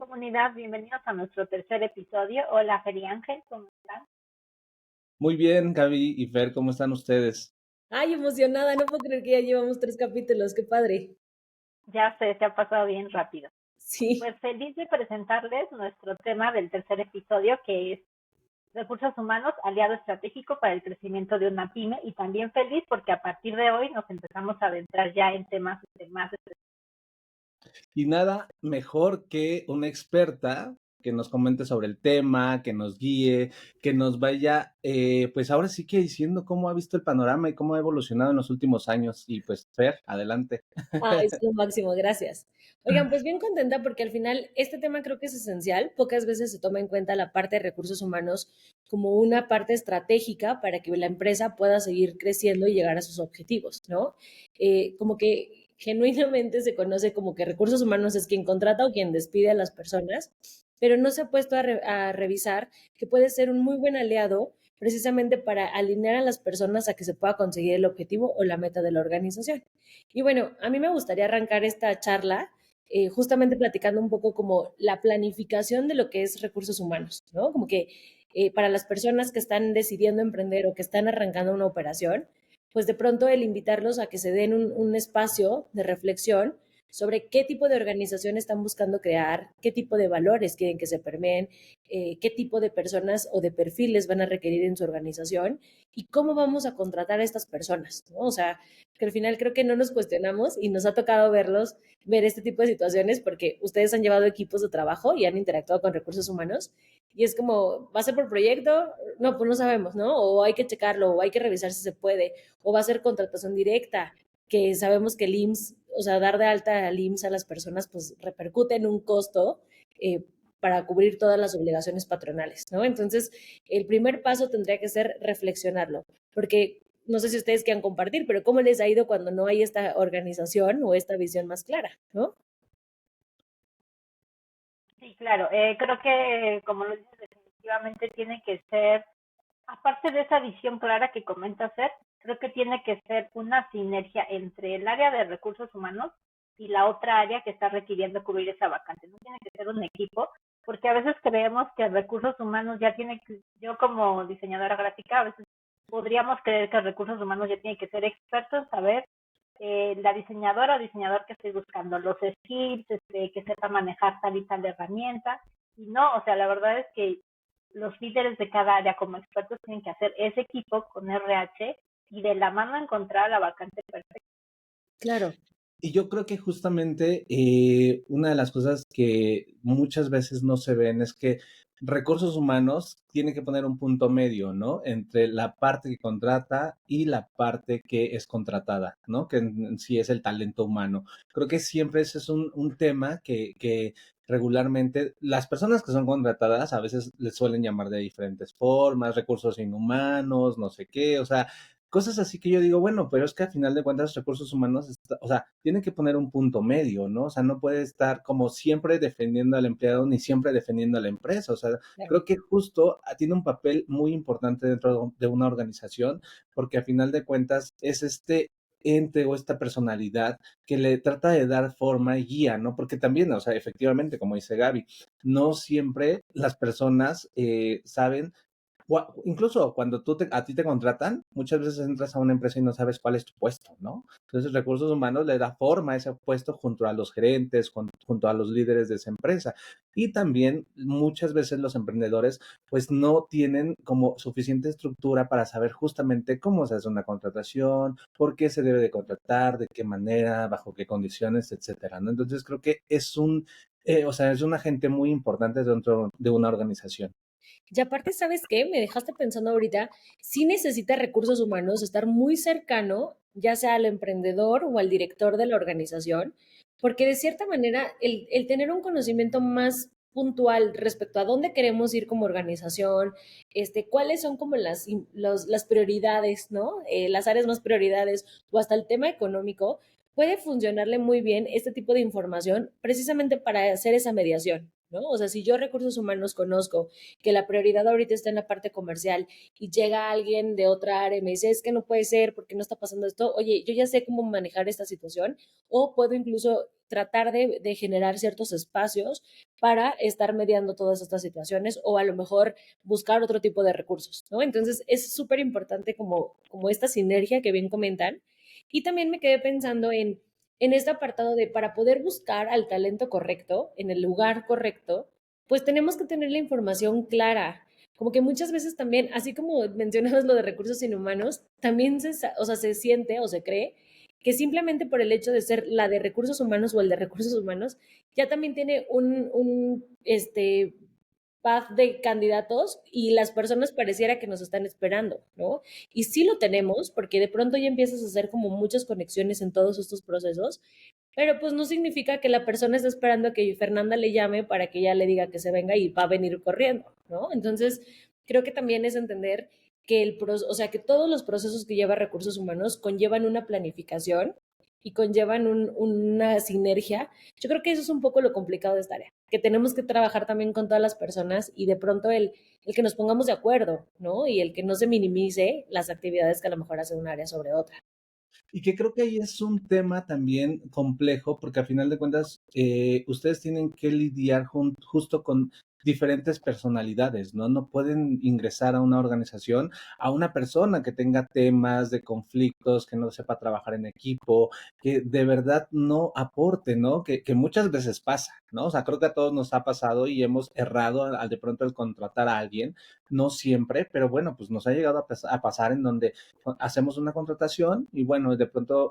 comunidad, bienvenidos a nuestro tercer episodio. Hola, Feri Ángel, ¿cómo están? Muy bien, Gaby y Fer, ¿cómo están ustedes? Ay, emocionada, no puedo creer que ya llevamos 3 capítulos, qué padre. Ya sé, se ha pasado bien rápido. Sí, Pues feliz de presentarles nuestro tema del tercer episodio, que es recursos humanos, aliado estratégico para el crecimiento de una pyme, y también feliz porque a partir de hoy nos empezamos a adentrar ya en temas de más. Y nada mejor que una experta que nos comente sobre el tema, que nos guíe, que nos vaya, pues ahora sí que diciendo cómo ha visto el panorama y cómo ha evolucionado en los últimos años. Y pues, Fer, adelante. es lo máximo, gracias. Oigan, pues bien contenta porque al final este tema creo que es esencial. Pocas veces se toma en cuenta la parte de recursos humanos como una parte estratégica para que la empresa pueda seguir creciendo y llegar a sus objetivos, ¿no? Como que genuinamente se conoce como que recursos humanos es quien contrata o quien despide a las personas, pero no se ha puesto a revisar que puede ser un muy buen aliado precisamente para alinear a las personas a que se pueda conseguir el objetivo o la meta de la organización. Y bueno, a mí me gustaría arrancar esta charla justamente platicando un poco como la planificación de lo que es recursos humanos, ¿no? Como que para las personas que están decidiendo emprender o que están arrancando una operación, pues de pronto el invitarlos a que se den un espacio de reflexión sobre qué tipo de organización están buscando crear, qué tipo de valores quieren que se permeen, qué tipo de personas o de perfiles van a requerir en su organización y cómo vamos a contratar a estas personas, ¿no? O sea, que al final creo que no nos cuestionamos y nos ha tocado ver este tipo de situaciones porque ustedes han llevado equipos de trabajo y han interactuado con recursos humanos y es como, ¿va a ser por proyecto? No, pues no sabemos, ¿no? O hay que checarlo, o hay que revisar si se puede, o va a ser contratación directa, que sabemos que el IMSS, o sea, dar de alta al IMSS a las personas, pues repercute en un costo para cubrir todas las obligaciones patronales, ¿no? Entonces, el primer paso tendría que ser reflexionarlo, porque no sé si ustedes quieran compartir, pero ¿cómo les ha ido cuando no hay esta organización o esta visión más clara, ¿no? Sí, claro, creo que como lo dices, definitivamente tiene que ser, aparte de esa visión clara que comenta hacer, creo que tiene que ser una sinergia entre el área de recursos humanos y la otra área que está requiriendo cubrir esa vacante. No tiene que ser un equipo, porque a veces creemos que recursos humanos ya tiene que, yo como diseñadora gráfica, a veces podríamos creer que recursos humanos ya tiene que ser experto en saber la diseñadora o diseñador que estoy buscando, los skills, que sepa manejar tal y tal herramienta. Y no, o sea, la verdad es que los líderes de cada área como expertos tienen que hacer ese equipo con RH y de la mano encontrar la vacante perfecta. Claro. Y yo creo que justamente una de las cosas que muchas veces no se ven es que recursos humanos tiene que poner un punto medio, ¿no? Entre la parte que contrata y la parte que es contratada, ¿no? Que en sí es el talento humano. Creo que siempre ese es un tema que regularmente las personas que son contratadas a veces les suelen llamar de diferentes formas, recursos inhumanos, no sé qué, o sea, cosas así que yo digo, bueno, pero es que al final de cuentas recursos humanos, o sea, tienen que poner un punto medio, ¿no? O sea, no puede estar como siempre defendiendo al empleado ni siempre defendiendo a la empresa. O sea, Claro. creo que justo tiene un papel muy importante dentro de una organización porque al final de cuentas es este ente o esta personalidad que le trata de dar forma y guía, ¿no? Porque también, o sea, efectivamente, como dice Gaby, no siempre las personas saben incluso cuando a ti te contratan, muchas veces entras a una empresa y no sabes cuál es tu puesto, ¿no? Entonces, recursos humanos le da forma a ese puesto junto a los gerentes, junto a los líderes de esa empresa. Y también muchas veces los emprendedores pues no tienen como suficiente estructura para saber justamente cómo se hace una contratación, por qué se debe de contratar, de qué manera, bajo qué condiciones, etcétera, ¿no? Entonces, creo que o sea, es un agente muy importante dentro de una organización. Y aparte, ¿sabes qué? Me dejaste pensando ahorita, sí necesita recursos humanos estar muy cercano, ya sea al emprendedor o al director de la organización, porque de cierta manera el tener un conocimiento más puntual respecto a dónde queremos ir como organización, cuáles son como las prioridades, ¿no? Las áreas más prioridades o hasta el tema económico, puede funcionarle muy bien este tipo de información precisamente para hacer esa mediación, ¿no? O sea, si yo recursos humanos conozco que la prioridad ahorita está en la parte comercial y llega alguien de otra área y me dice, es que no puede ser porque no está pasando esto, oye, yo ya sé cómo manejar esta situación o puedo incluso tratar de generar ciertos espacios para estar mediando todas estas situaciones o a lo mejor buscar otro tipo de recursos, ¿no? Entonces es súper importante como esta sinergia que bien comentan. Y también me quedé pensando en este apartado de para poder buscar al talento correcto, en el lugar correcto, pues tenemos que tener la información clara. Como que muchas veces también, así como mencionabas lo de recursos inhumanos, también o sea, se siente o se cree que simplemente por el hecho de ser la de recursos humanos o el de recursos humanos, ya también tiene un path de candidatos y las personas pareciera que nos están esperando, ¿no? Y sí lo tenemos, porque de pronto ya empiezas a hacer como muchas conexiones en todos estos procesos, pero pues no significa que la persona está esperando a que Fernanda le llame para que ella le diga que se venga y va a venir corriendo, ¿no? Entonces, creo que también es entender que o sea, que todos los procesos que lleva recursos humanos conllevan una planificación y conllevan una sinergia. Yo creo que eso es un poco lo complicado de esta área, que tenemos que trabajar también con todas las personas y de pronto el que nos pongamos de acuerdo, ¿no? Y el que no se minimice las actividades que a lo mejor hace un área sobre otra. Y que creo que ahí es un tema también complejo, porque al final de cuentas, ustedes tienen que lidiar justo con diferentes personalidades, ¿no? No pueden ingresar a una organización a una persona que tenga temas de conflictos, que no sepa trabajar en equipo, que de verdad no aporte, ¿no? Que muchas veces pasa, ¿no? O sea, creo que a todos nos ha pasado y hemos errado al de pronto el contratar a alguien, no siempre, pero bueno, pues nos ha llegado a pasar en donde hacemos una contratación y bueno, de pronto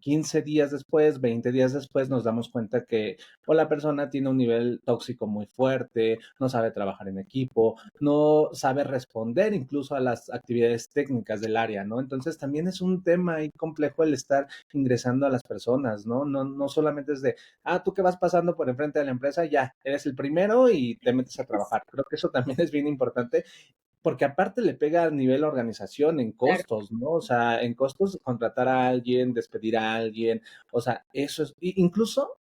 15 días después, 20 días después, nos damos cuenta que o la persona tiene un nivel tóxico muy fuerte, no sabe trabajar en equipo, no sabe responder incluso a las actividades técnicas del área, ¿no? Entonces también es un tema ahí complejo el estar ingresando a las personas, ¿no? No solamente es de, tú que vas pasando por enfrente de la empresa, ya, eres el primero y te metes a trabajar. Creo que eso también es bien importante porque aparte le pega a nivel organización en Claro. costos, ¿no? O sea, en costos contratar a alguien, despedir a alguien, o sea, eso es, incluso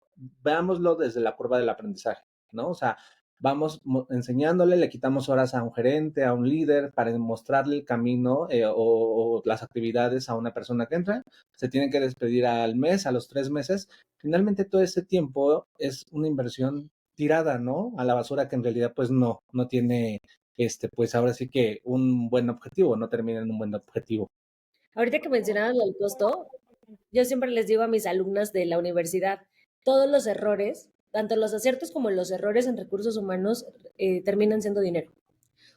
veámoslo desde la curva del aprendizaje, ¿no? O sea, vamos enseñándole, le quitamos horas a un gerente, a un líder, para mostrarle el camino o las actividades a una persona que entra, se tiene que despedir al mes, a los 3 meses. Finalmente todo ese tiempo es una inversión tirada, ¿no? A la basura que en realidad pues no tiene pues ahora sí que un buen objetivo, no termina en un buen objetivo. Ahorita que mencionabas el costo, yo siempre les digo a mis alumnas de la universidad, todos los errores, tanto los aciertos como los errores en recursos humanos, terminan siendo dinero.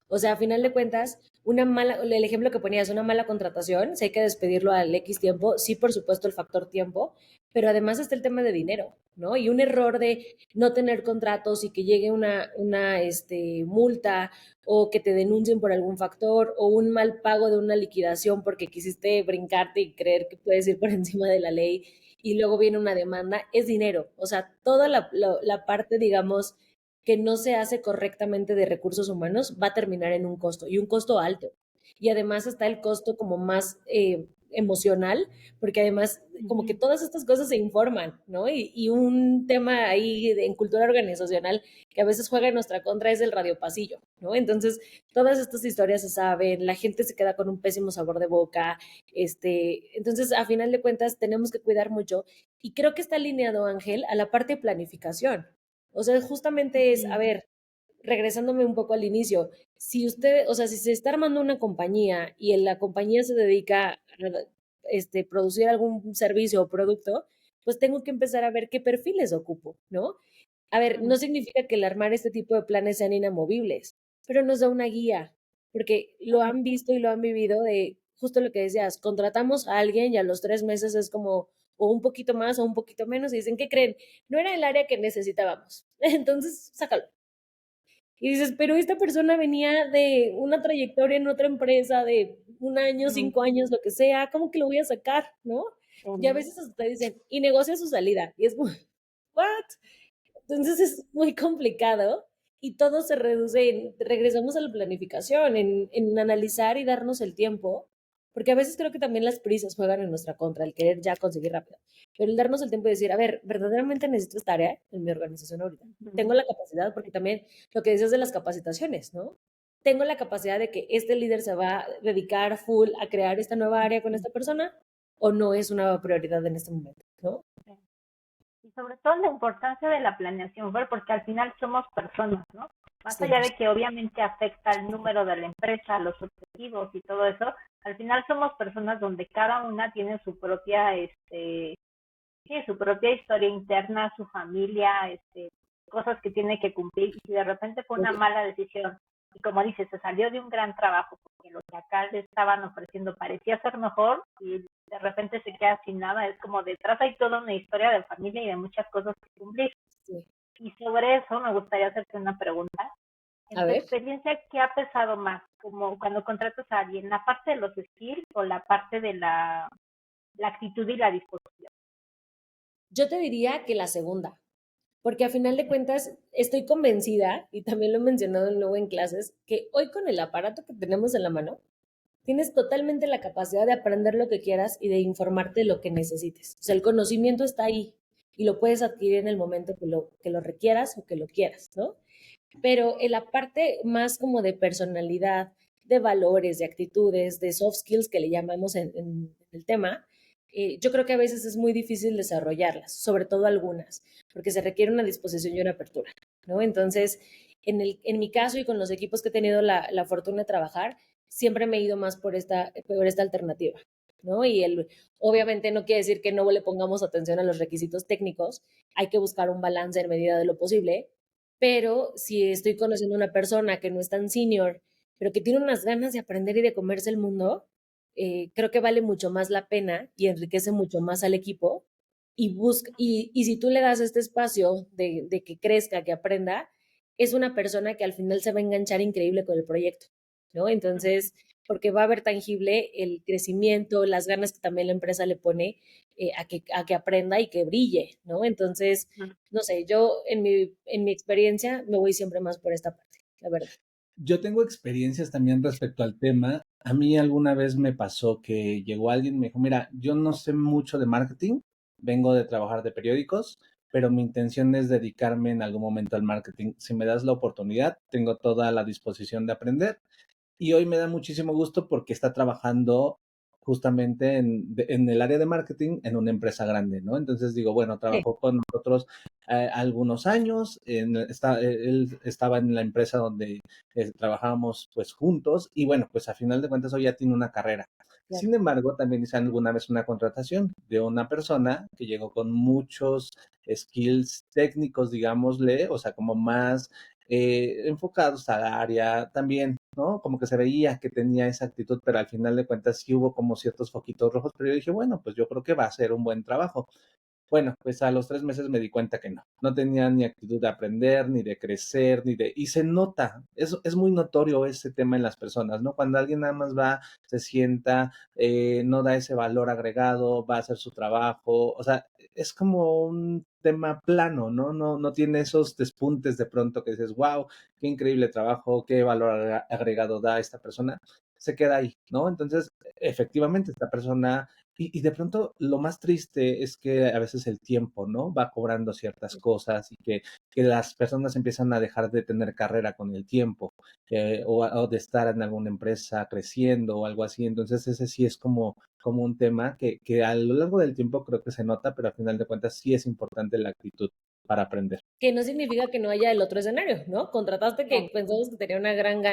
O sea, a final de cuentas, el ejemplo que ponías, una mala contratación, si hay que despedirlo al X tiempo, sí, por supuesto, el factor tiempo, pero además está el tema de dinero, ¿no? Y un error de no tener contratos y que llegue una multa o que te denuncien por algún factor o un mal pago de una liquidación porque quisiste brincarte y creer que puedes ir por encima de la ley y luego viene una demanda, es dinero. O sea, toda la parte, digamos, que no se hace correctamente de recursos humanos va a terminar en un costo y un costo alto. Y además está el costo como más emocional, porque además como que todas estas cosas se informan, ¿no? Y un tema ahí en cultura organizacional que a veces juega en nuestra contra es el radiopasillo, ¿no? Entonces, todas estas historias se saben, la gente se queda con un pésimo sabor de boca, entonces, a final de cuentas, tenemos que cuidar mucho y creo que está alineado, Ángel, a la parte de planificación. O sea, justamente es, a ver, regresándome un poco al inicio, si usted, o sea, si se está armando una compañía y en la compañía se dedica a producir algún servicio o producto, pues tengo que empezar a ver qué perfiles ocupo, ¿no? A ver, no significa que el armar este tipo de planes sean inamovibles, pero nos da una guía, porque lo han visto y lo han vivido de justo lo que decías, contratamos a alguien y a los 3 meses es como o un poquito más o un poquito menos y dicen, ¿qué creen? No era el área que necesitábamos. Entonces, sácalo. Y dices, pero esta persona venía de una trayectoria en otra empresa de 1 año, 5 años, lo que sea, ¿cómo que lo voy a sacar? ¿No? Y a veces hasta te dicen, y negocia su salida. Y es como, ¿what? Entonces es muy complicado y todo se reduce en, regresamos a la planificación, en analizar y darnos el tiempo porque a veces creo que también las prisas juegan en nuestra contra, el querer ya conseguir rápido, pero el darnos el tiempo de decir, a ver, verdaderamente necesito esta área en mi organización ahorita. Tengo la capacidad, porque también lo que decías de las capacitaciones, ¿no? Tengo la capacidad de que este líder se va a dedicar full a crear esta nueva área con esta persona, o no es una prioridad en este momento, ¿no? Y sobre todo la importancia de la planeación, Fer, porque al final somos personas, ¿no? Más Sí, allá de que obviamente afecta el número de la empresa, los objetivos y todo eso, al final somos personas donde cada una tiene su propia, sí, su propia historia interna, su familia, cosas que tiene que cumplir. Y si de repente fue una mala decisión, y como dices, se salió de un gran trabajo, porque lo que acá le estaban ofreciendo parecía ser mejor, y de repente se queda sin nada, es como detrás hay toda una historia de familia y de muchas cosas que cumplir. sí. Y sobre eso me gustaría hacerte una pregunta. En A tu ver. experiencia, ¿qué ha pesado más? Como cuando contratas a alguien, ¿la parte de los skills o la parte de la actitud y la disposición? Yo te diría que la segunda, porque a final de cuentas estoy convencida, y también lo he mencionado luego en clases, que hoy con el aparato que tenemos en la mano, tienes totalmente la capacidad de aprender lo que quieras y de informarte de lo que necesites. O sea, el conocimiento está ahí y lo puedes adquirir en el momento que lo requieras o que lo quieras, ¿no? Pero en la parte más como de personalidad, de valores, de actitudes, de soft skills que le llamamos en el tema, yo creo que a veces es muy difícil desarrollarlas, sobre todo algunas, porque se requiere una disposición y una apertura, ¿no? Entonces, en mi caso y con los equipos que he tenido la fortuna de trabajar, siempre me he ido más por esta alternativa, ¿no? Obviamente no quiere decir que no le pongamos atención a los requisitos técnicos, hay que buscar un balance en medida de lo posible, pero si estoy conociendo a una persona que no es tan senior, pero que tiene unas ganas de aprender y de comerse el mundo, creo que vale mucho más la pena y enriquece mucho más al equipo. Y si tú le das este espacio de que crezca, que aprenda, es una persona que al final se va a enganchar increíble con el proyecto, ¿no? Entonces, porque va a ver tangible el crecimiento, las ganas que también la empresa le pone a que aprenda y que brille, ¿no? Entonces, no sé, yo en mi experiencia me voy siempre más por esta parte, la verdad. Yo tengo experiencias también respecto al tema. A mí alguna vez me pasó que llegó alguien y me dijo, mira, yo no sé mucho de marketing, vengo de trabajar de periódicos, pero mi intención es dedicarme en algún momento al marketing. Si me das la oportunidad, tengo toda la disposición de aprender y hoy me da muchísimo gusto porque está trabajando justamente en el área de marketing en una empresa grande, ¿no? Entonces digo, bueno, Sí, trabajó con nosotros algunos años, él estaba en la empresa donde trabajábamos pues juntos y bueno, pues a final de cuentas hoy ya tiene una carrera. claro. Sin embargo, también hice alguna vez una contratación de una persona que llegó con muchos skills técnicos, digámosle, o sea, como más enfocados al área también, ¿no? Como que se veía que tenía esa actitud, pero al final de cuentas sí hubo como ciertos foquitos rojos, pero yo dije, bueno, pues yo creo que va a ser un buen trabajo. Bueno, pues a los 3 meses me di cuenta que no, no tenía ni actitud de aprender, ni de crecer, y se nota, es muy notorio ese tema en las personas, ¿no? Cuando alguien nada más va, se sienta, no da ese valor agregado, va a hacer su trabajo, o sea, es como un tema plano, ¿no? No tiene esos despuntes de pronto que dices, wow, qué increíble trabajo, qué valor agregado da esta persona, se queda ahí, ¿no? Entonces, efectivamente, esta persona y de pronto lo más triste es que a veces el tiempo, ¿no? Va cobrando ciertas cosas y que las personas empiezan a dejar de tener carrera con el tiempo o de estar en alguna empresa creciendo o algo así. Entonces ese sí es como un tema que a lo largo del tiempo creo que se nota, pero al final de cuentas sí es importante la actitud para aprender. Que no significa que no haya el otro escenario, ¿no? Contrataste que pensamos que tenía una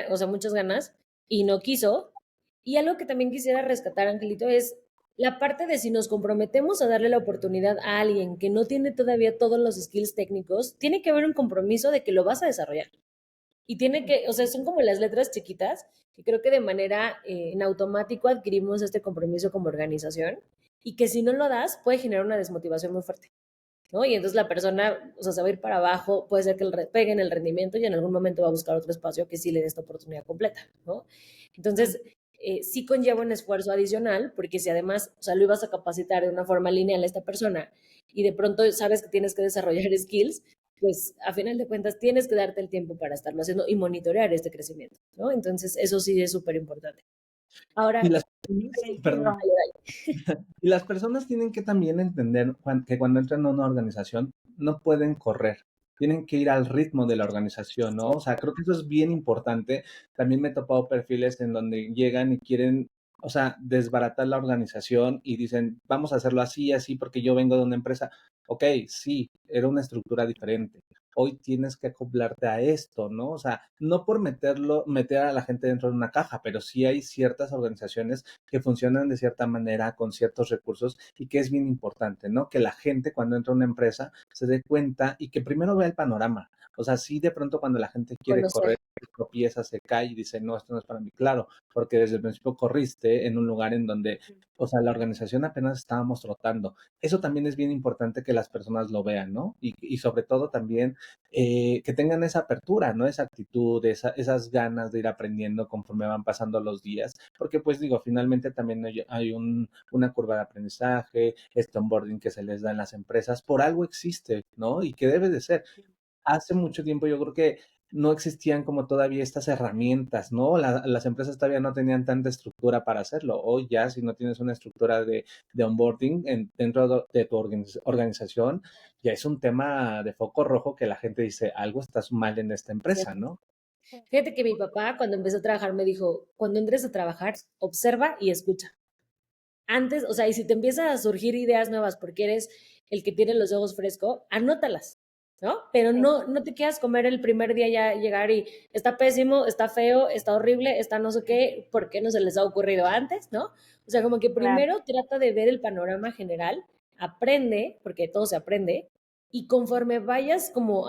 o sea, muchas ganas y no quiso. Y algo que también quisiera rescatar, Angelito, es la parte de si nos comprometemos a darle la oportunidad a alguien que no tiene todavía todos los skills técnicos, tiene que haber un compromiso de que lo vas a desarrollar. Y tiene que, o sea, son como las letras chiquitas, que creo que de manera en automático adquirimos este compromiso como organización y que si no lo das puede generar una desmotivación muy fuerte, ¿no? Y entonces la persona, o sea, se va a ir para abajo, puede ser que pegue en el rendimiento y en algún momento va a buscar otro espacio que sí le dé esta oportunidad completa, ¿no? Entonces, sí conlleva un esfuerzo adicional, porque si además, o sea, lo ibas a capacitar de una forma lineal a esta persona y de pronto sabes que tienes que desarrollar skills, pues a final de cuentas tienes que darte el tiempo para estarlo haciendo y monitorear este crecimiento, ¿no? Entonces, eso sí es súper importante. Ahora, Y las, sí, perdón, Coincido. dale, dale. y las personas tienen que también entender que cuando entran a una organización no pueden correr, tienen que ir al ritmo de la organización, ¿no? O sea, creo que eso es bien importante. También me he topado perfiles en donde llegan y quieren, o sea, desbaratar la organización y dicen, vamos a hacerlo así, así, porque yo vengo de una empresa. Ok, sí, era una estructura diferente. Hoy tienes que acoplarte a esto, ¿no? O sea, no por meter a la gente dentro de una caja, pero sí hay ciertas organizaciones que funcionan de cierta manera con ciertos recursos y que es bien importante, ¿no? Que la gente cuando entra a una empresa se dé cuenta y que primero vea el panorama. O sea, sí de pronto cuando la gente quiere correr, Conocer. tropieza, se cae y dice, no, esto no es para mí, claro, porque desde el principio corriste en un lugar en donde, o sea, la organización apenas estábamos trotando. Eso también es bien importante que las personas lo vean, ¿no? Y sobre todo también que tengan esa apertura, ¿no? Esa actitud, esas ganas de ir aprendiendo conforme van pasando los días, porque pues digo, finalmente también hay una curva de aprendizaje, este onboarding que se les da en las empresas, por algo existe, ¿no? Y que debe de ser. Hace mucho tiempo yo creo que no existían como todavía estas herramientas, ¿no? Las empresas todavía no tenían tanta estructura para hacerlo. Hoy ya, si no tienes una estructura de onboarding dentro de tu organización, ya es un tema de foco rojo que la gente dice, algo está mal en esta empresa, ¿no? Fíjate que mi papá, cuando empezó a trabajar, me dijo, cuando entres a trabajar, observa y escucha. Antes, o sea, y si te empiezan a surgir ideas nuevas porque eres el que tiene los ojos frescos, anótalas, ¿no? Pero Sí, no te quieras comer el primer día ya llegar y está pésimo, está feo, está horrible, está no sé qué, ¿por qué no se les ha ocurrido antes, ¿no? O sea, como que claro. primero trata de ver el panorama general, aprende, porque todo se aprende, y conforme vayas como,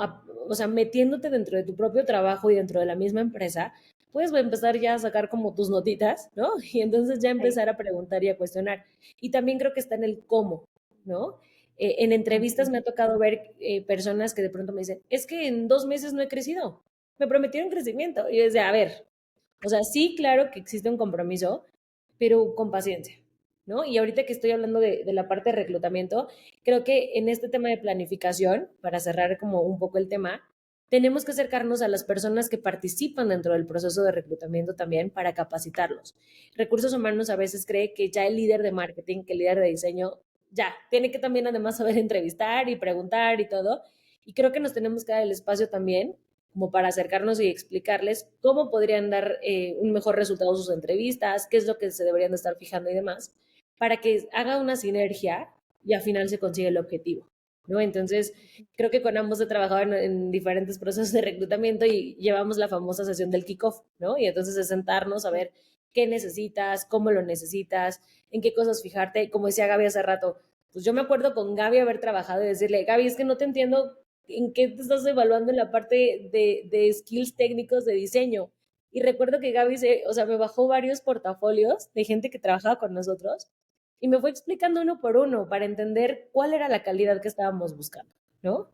o sea, metiéndote dentro de tu propio trabajo y dentro de la misma empresa, puedes empezar ya a sacar como tus notitas, ¿no? Y entonces ya Sí. empezar a preguntar y a cuestionar. Y también creo que está en el cómo, ¿no? En entrevistas Ujú. me ha tocado ver personas que de pronto me dicen, es que en 2 meses no he crecido, me prometieron crecimiento. Y yo decía, a ver, o sea, sí, claro que existe un compromiso, pero con paciencia, ¿no? Y ahorita que estoy hablando de la parte de reclutamiento, creo que en este tema de planificación, para cerrar como un poco el tema, tenemos que acercarnos a las personas que participan dentro del proceso de reclutamiento también para capacitarlos. Recursos humanos a veces cree que ya el líder de marketing, que el líder de diseño, ya, tiene que también además saber entrevistar y preguntar y todo. Y creo que nos tenemos que dar el espacio también como para acercarnos y explicarles cómo podrían dar un mejor resultado sus entrevistas, qué es lo que se deberían de estar fijando y demás, para que haga una sinergia y al final se consiga el objetivo, ¿no? Entonces, creo que con ambos he trabajado en diferentes procesos de reclutamiento y llevamos la famosa sesión del kickoff, ¿no? Y entonces es sentarnos a ver qué necesitas, cómo lo necesitas, en qué cosas fijarte. Como decía Gaby hace rato, pues yo me acuerdo con Gaby haber trabajado y decirle, Gaby, es que no te entiendo en qué te estás evaluando en la parte de skills técnicos de diseño. Y recuerdo que Gaby o sea, me bajó varios portafolios de gente que trabajaba con nosotros y me fue explicando uno por uno para entender cuál era la calidad que estábamos buscando, ¿no?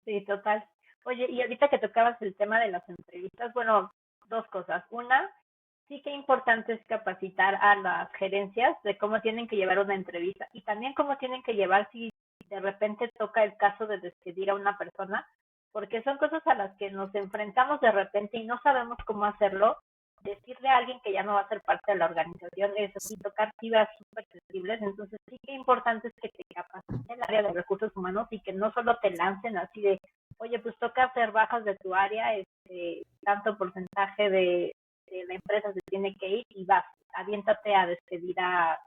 Sí, total. Oye, y ahorita que tocabas el tema de las entrevistas, bueno, dos cosas. Una, sí que importante es capacitar a las gerencias de cómo tienen que llevar una entrevista y también cómo tienen que llevar si de repente toca el caso de despedir a una persona, porque son cosas a las que nos enfrentamos de repente y no sabemos cómo hacerlo. Decirle a alguien que ya no va a ser parte de la organización es así, tocar fibras súper sensibles, entonces sí que importante es que te capacite el área de recursos humanos y que no solo te lancen así de, oye, pues toca hacer bajas de tu área, tanto porcentaje la empresa se tiene que ir y vas, aviéntate a despedir a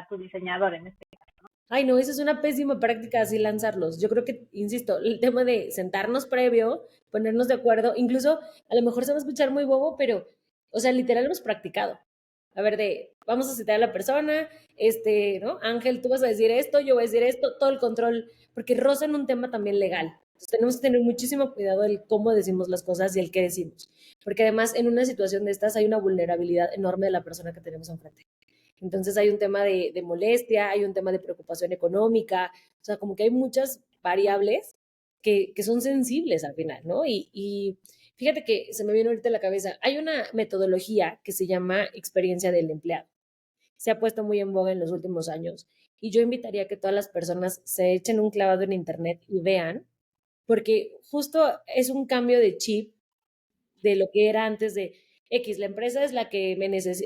tu diseñador en este caso. Ay, no, esa es una pésima práctica así lanzarlos. Yo creo que, insisto, el tema de sentarnos previo, ponernos de acuerdo, incluso a lo mejor se va a escuchar muy bobo, pero, o sea, literal hemos practicado. A ver, vamos a citar a la persona, ¿no? Ángel, tú vas a decir esto, yo voy a decir esto, todo el control, porque rozan un tema también legal. Entonces tenemos que tener muchísimo cuidado del cómo decimos las cosas y el qué decimos. Porque además, en una situación de estas hay una vulnerabilidad enorme de la persona que tenemos enfrente. Entonces hay un tema de molestia, hay un tema de preocupación económica, o sea, como que hay muchas variables que son sensibles al final, ¿no? Y fíjate que se me viene ahorita a la cabeza, hay una metodología que se llama experiencia del empleado. Se ha puesto muy en boga en los últimos años y yo invitaría a que todas las personas se echen un clavado en internet y vean, porque justo es un cambio de chip de lo que era antes de X, la empresa es la que,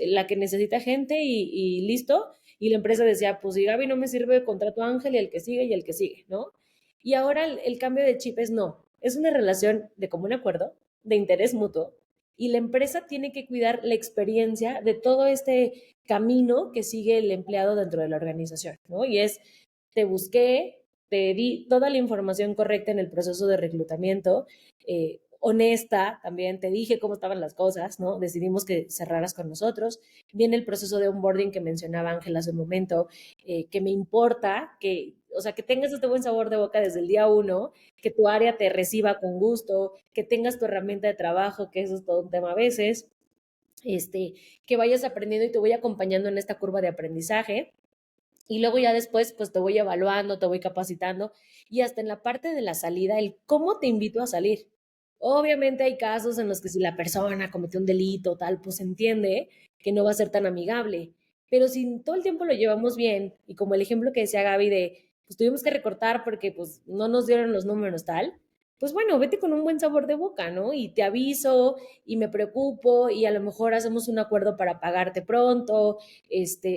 la que necesita gente y listo. Y la empresa decía, pues si Gaby no me sirve, contrato a Ángel y el que sigue y el que sigue, ¿no? Y ahora el cambio de chip es no, es una relación de común acuerdo, de interés mutuo, y la empresa tiene que cuidar la experiencia de todo este camino que sigue el empleado dentro de la organización, ¿no? Y es, te busqué, te di toda la información correcta en el proceso de reclutamiento, honesta también, te dije cómo estaban las cosas, ¿no? Decidimos que cerraras con nosotros. Viene el proceso de onboarding que mencionaba Ángel hace un momento, que me importa que, o sea, que tengas este buen sabor de boca desde el día uno, que tu área te reciba con gusto, que tengas tu herramienta de trabajo, que eso es todo un tema a veces, que vayas aprendiendo y te voy acompañando en esta curva de aprendizaje. Y luego ya después, pues te voy evaluando, te voy capacitando y hasta en la parte de la salida, el cómo te invito a salir. Obviamente hay casos en los que si la persona cometió un delito tal, pues se entiende que no va a ser tan amigable. Pero si todo el tiempo lo llevamos bien, y como el ejemplo que decía Gaby de, pues tuvimos que recortar porque pues no nos dieron los números tal, pues bueno, vete con un buen sabor de boca, ¿no? Y te aviso y me preocupo y a lo mejor hacemos un acuerdo para pagarte pronto,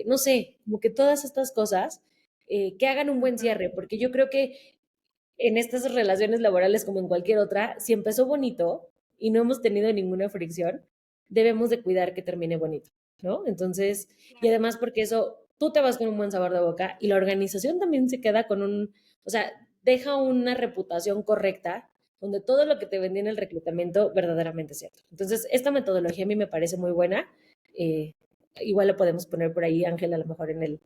no sé, como que todas estas cosas que hagan un buen cierre, porque yo creo que en estas relaciones laborales como en cualquier otra, si empezó bonito y no hemos tenido ninguna fricción, debemos de cuidar que termine bonito, ¿no? Entonces, y además porque eso, tú te vas con un buen sabor de boca y la organización también se queda con o sea, deja una reputación correcta donde todo lo que te vendí en el reclutamiento verdaderamente es cierto. Entonces, esta metodología a mí me parece muy buena. Eh, igual le podemos poner por ahí, Ángel, a lo mejor en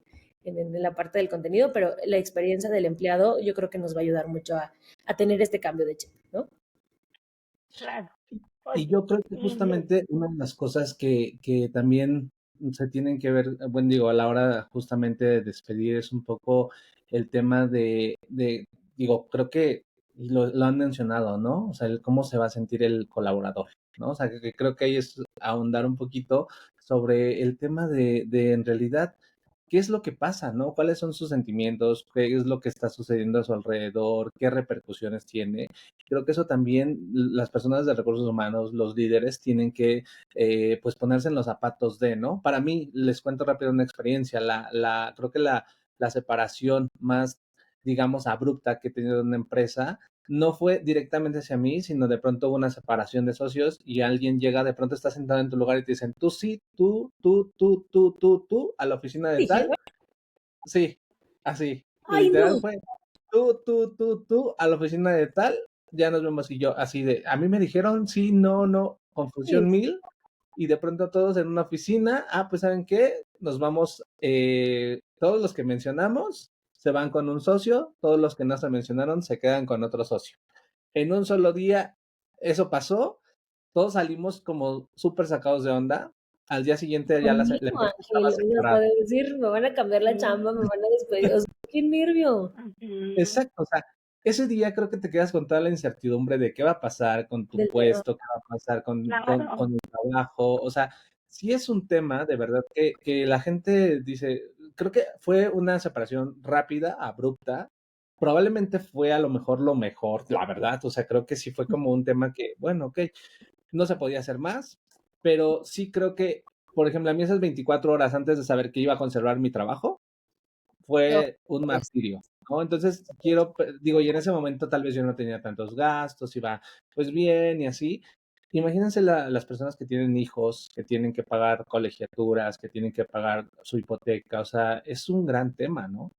la parte del contenido, pero la experiencia del empleado yo creo que nos va a ayudar mucho a tener este cambio de chip, ¿no? Claro. Y Oye, yo creo que y justamente una de las cosas que también se tienen que ver, bueno, digo, a la hora justamente de despedir es un poco el tema digo, creo que lo han mencionado, ¿no? O sea, el cómo se va a sentir el colaborador, ¿no? O sea, que creo que ahí es ahondar un poquito sobre el tema de en realidad, ¿qué es lo que pasa, no? ¿Cuáles son sus sentimientos? ¿Qué es lo que está sucediendo a su alrededor? ¿Qué repercusiones tiene? Creo que eso también las personas de recursos humanos, los líderes, tienen que pues ponerse en los zapatos de, ¿no? Para mí, les cuento rápido una experiencia, creo que la separación más, digamos, abrupta que he tenido en una empresa no fue directamente hacia mí, sino de pronto hubo una separación de socios y alguien llega, de pronto está sentado en tu lugar y te dicen, tú sí, tú, a la oficina de tal. Dijeron, Sí, así, ay literal no, fue tú, a la oficina de tal, ya nos vemos y yo así de, a mí me dijeron sí, no, no, confusión mil, y de pronto todos en una oficina, pues ¿saben qué? Nos vamos, todos los que mencionamos se van con un socio, todos los que no se mencionaron se quedan con otro socio. En un solo día, eso pasó, todos salimos como súper sacados de onda, al día siguiente ya la conmigo, empresa estaba Ángel, o sea, hasta separada. de decir, me van a cambiar la chamba, me van a despedir, o sea, qué nervio. ujú, Exacto, o sea, ese día creo que te quedas con toda la incertidumbre de qué va a pasar con tu Del tema. puesto, qué va a pasar claro. con el trabajo, o sea, sí es un tema de verdad que la gente dice, creo que fue una separación rápida, abrupta, probablemente fue a lo mejor, la verdad, o sea, creo que sí fue como un tema que, bueno, ok, no se podía hacer más, pero sí creo que, por ejemplo, a mí esas 24 horas antes de saber que iba a conservar mi trabajo, No, fue un pues, martirio, ¿no? Entonces, digo, y en ese momento tal vez yo no tenía tantos gastos, iba pues bien y así. Imagínense las personas que tienen hijos, que tienen que pagar colegiaturas, que tienen que pagar su hipoteca, o sea, es un gran tema, ¿no?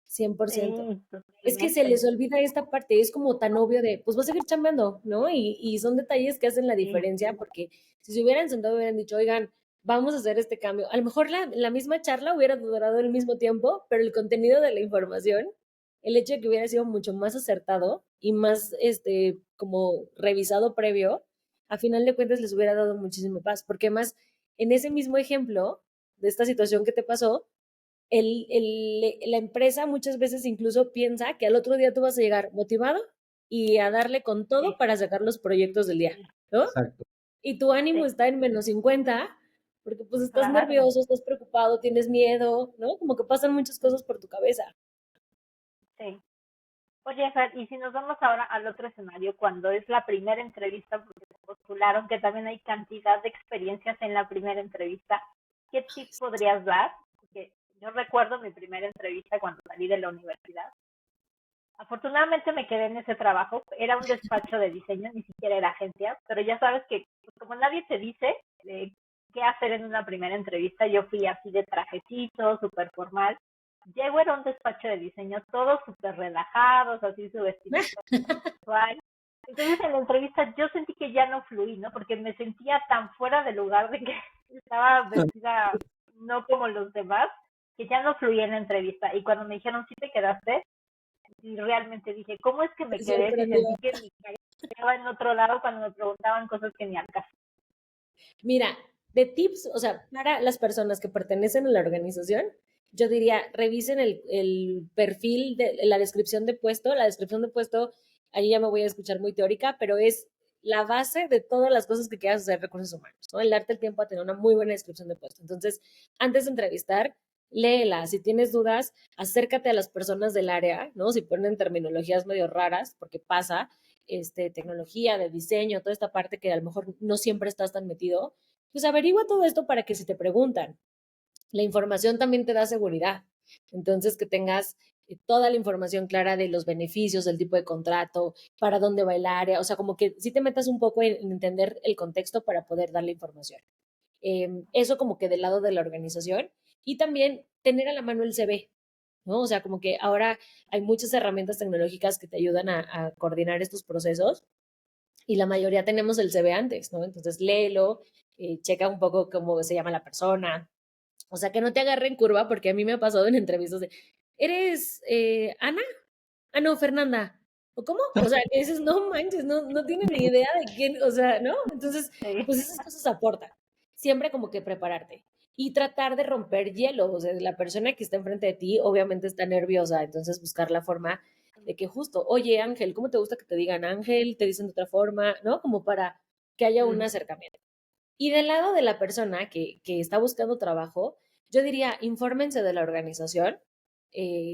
100%. Sí, Es que se les totalmente. olvida esta parte, es como tan obvio de, pues vas a seguir chambeando, ¿no? Y son detalles que hacen la Sí, diferencia, porque si se hubieran sentado y hubieran dicho, oigan, vamos a hacer este cambio, a lo mejor la misma charla hubiera durado el mismo tiempo, pero el contenido de la información, el hecho de que hubiera sido mucho más acertado y más, como revisado previo, a final de cuentas les hubiera dado muchísimo paz, porque más en ese mismo ejemplo de esta situación que te pasó, la empresa muchas veces incluso piensa que al otro día tú vas a llegar motivado y a darle con todo sí, para sacar los proyectos del día, sí, ¿no? Exacto. Y tu ánimo sí, está en -50 porque pues estás claro. nervioso, estás preocupado, tienes miedo, ¿no? Como que pasan muchas cosas por tu cabeza. Sí. Oye, Fer, y si nos vamos ahora al otro escenario, cuando es la primera entrevista, porque particular, aunque también hay cantidad de experiencias en la primera entrevista, ¿qué tips podrías dar? Porque yo recuerdo mi primera entrevista cuando salí de la universidad. Afortunadamente me quedé en ese trabajo, era un despacho de diseño, ni siquiera era agencia, pero ya sabes que pues, como nadie te dice qué hacer en una primera entrevista, yo fui así de trajecito, súper formal. Llego, era un despacho de diseño, todos súper relajados, así su vestimenta casual. Entonces en la entrevista yo sentí que ya no fluí, ¿no? Porque me sentía tan fuera de lugar de que estaba vestida no como los demás, que ya no fluí en la entrevista. Y cuando me dijeron, sí te quedaste, y realmente dije, ¿cómo es que me Me quedé si sorprendió. sentí que mi cabeza estaba en otro lado cuando me preguntaban cosas que ni al caso? Mira, de tips, o sea, para las personas que pertenecen a la organización, yo diría, revisen el perfil de la descripción de puesto. La descripción de puesto, ahí ya me voy a escuchar muy teórica, pero es la base de todas las cosas que quieras hacer recursos humanos, ¿no? El darte el tiempo a tener una muy buena descripción de puesto. Entonces, antes de entrevistar, léela. Si tienes dudas, acércate a las personas del área, ¿no? Si ponen terminologías medio raras, porque pasa, tecnología, de diseño, toda esta parte que a lo mejor no siempre estás tan metido, pues averigua todo esto para que si te preguntan, la información también te da seguridad. Entonces, que tengas toda la información clara de los beneficios, del tipo de contrato, para dónde va el área, o sea, como que sí te metas un poco en entender el contexto para poder dar la información. Eso como que del lado de la organización y también tener a la mano el CV, ¿no? O sea, como que ahora hay muchas herramientas tecnológicas que te ayudan a coordinar estos procesos y la mayoría tenemos el CV antes, ¿no? Entonces léelo, checa un poco cómo se llama la persona, o sea, que no te agarre en curva, porque a mí me ha pasado en entrevistas de, ¿eres Ana? Ah, no, Fernanda. ¿O cómo? O sea, que dices, no manches, no tienen ni idea de quién, o sea, ¿no? Entonces, Sí. pues esas cosas aportan. Siempre como que prepararte y tratar de romper hielo. O sea, la persona que está enfrente de ti obviamente está nerviosa, entonces buscar la forma de que justo, oye Ángel, ¿cómo te gusta que te digan Ángel? Te dicen de otra forma, ¿no? Como para que haya un acercamiento. Y del lado de la persona que está buscando trabajo, yo diría, infórmense de la organización,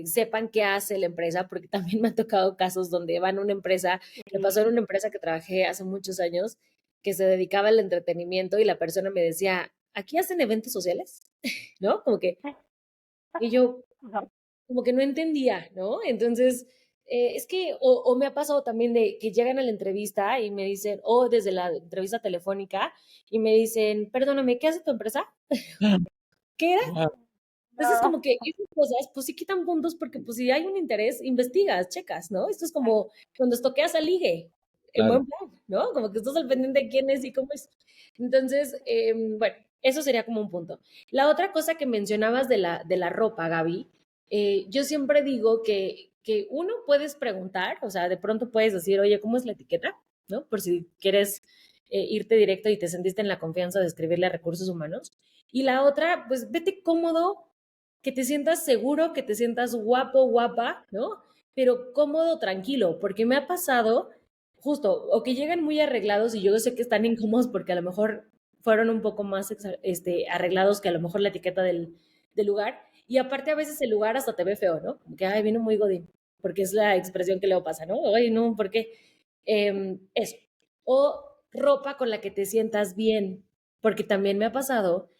sepan qué hace la empresa, porque también me han tocado casos donde van a una empresa, me pasó en una empresa que trabajé hace muchos años, que se dedicaba al entretenimiento y la persona me decía, ¿aquí hacen eventos sociales? ¿No? Como que, y yo, No. como que no entendía, ¿no? Entonces, es que, o me ha pasado también de que llegan a la entrevista y me dicen, o desde la entrevista telefónica, y me dicen, perdóname, ¿qué hace tu empresa? ¿Qué era? Wow, Entonces, No. como que esas cosas, pues sí quitan puntos porque, pues si hay un interés, investigas, checas, ¿no? Esto es como cuando estoqueas al ligue, en claro. buen plan, ¿no? Como que estás al pendiente de quién es y cómo es. Entonces, bueno, eso sería como un punto. La otra cosa que mencionabas de la ropa, Gaby, yo siempre digo que uno puedes preguntar, o sea, de pronto puedes decir, oye, ¿cómo es la etiqueta? ¿No? Por si quieres irte directo y te sentiste en la confianza de escribirle a recursos humanos. Y la otra, pues vete cómodo, que te sientas seguro, que te sientas guapo, guapa, ¿no? Pero cómodo, tranquilo, porque me ha pasado justo, o que llegan muy arreglados y yo sé que están incómodos porque a lo mejor fueron un poco más arreglados que a lo mejor la etiqueta del lugar. Y aparte a veces el lugar hasta te ve feo, ¿no? Como que, ay, vino muy godín, porque es la expresión que luego pasa, ¿no? Ay, no, ¿por qué? Eso. O ropa con la que te sientas bien, porque también me ha pasado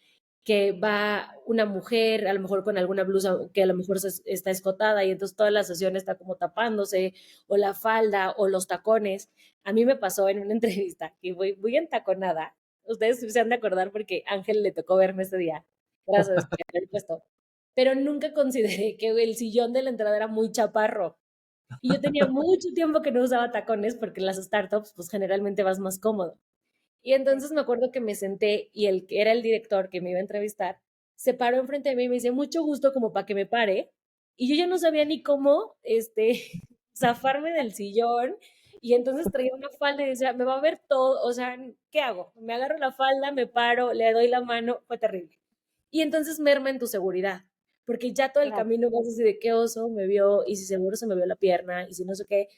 que va una mujer, a lo mejor con alguna blusa que a lo mejor está escotada y entonces toda la sesión está como tapándose, o la falda, o los tacones. A mí me pasó en una entrevista que voy entaconada. Ustedes se han de acordar porque Ángel le tocó verme ese día. Gracias por haber puesto. Pero nunca consideré que el sillón de la entrada era muy chaparro. Y yo tenía mucho tiempo que no usaba tacones porque en las startups pues generalmente vas más cómodo. Y entonces me acuerdo que me senté y el que era el director que me iba a entrevistar se paró enfrente de mí y me dice, mucho gusto como para que me pare. Y yo ya no sabía ni cómo, zafarme del sillón. Y entonces traía una falda y decía, me va a ver todo, o sea, ¿qué hago? Me agarro la falda, me paro, le doy la mano, fue terrible. Y entonces merma en tu seguridad, porque ya todo el Claro. camino vas así de qué oso me vio, y si seguro se me vio la pierna, y si no sé qué.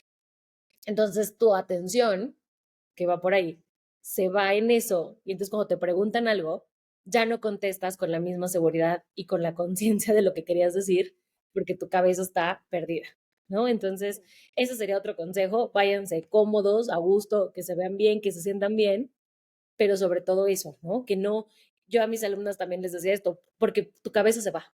Entonces tu atención que va por ahí, se va en eso y entonces cuando te preguntan algo, ya no contestas con la misma seguridad y con la conciencia de lo que querías decir, porque tu cabeza está perdida, ¿no? Entonces, ese sería otro consejo, váyanse cómodos, a gusto, que se vean bien, que se sientan bien pero sobre todo eso, ¿no? Que no, yo a mis alumnas también les decía esto, porque tu cabeza se va.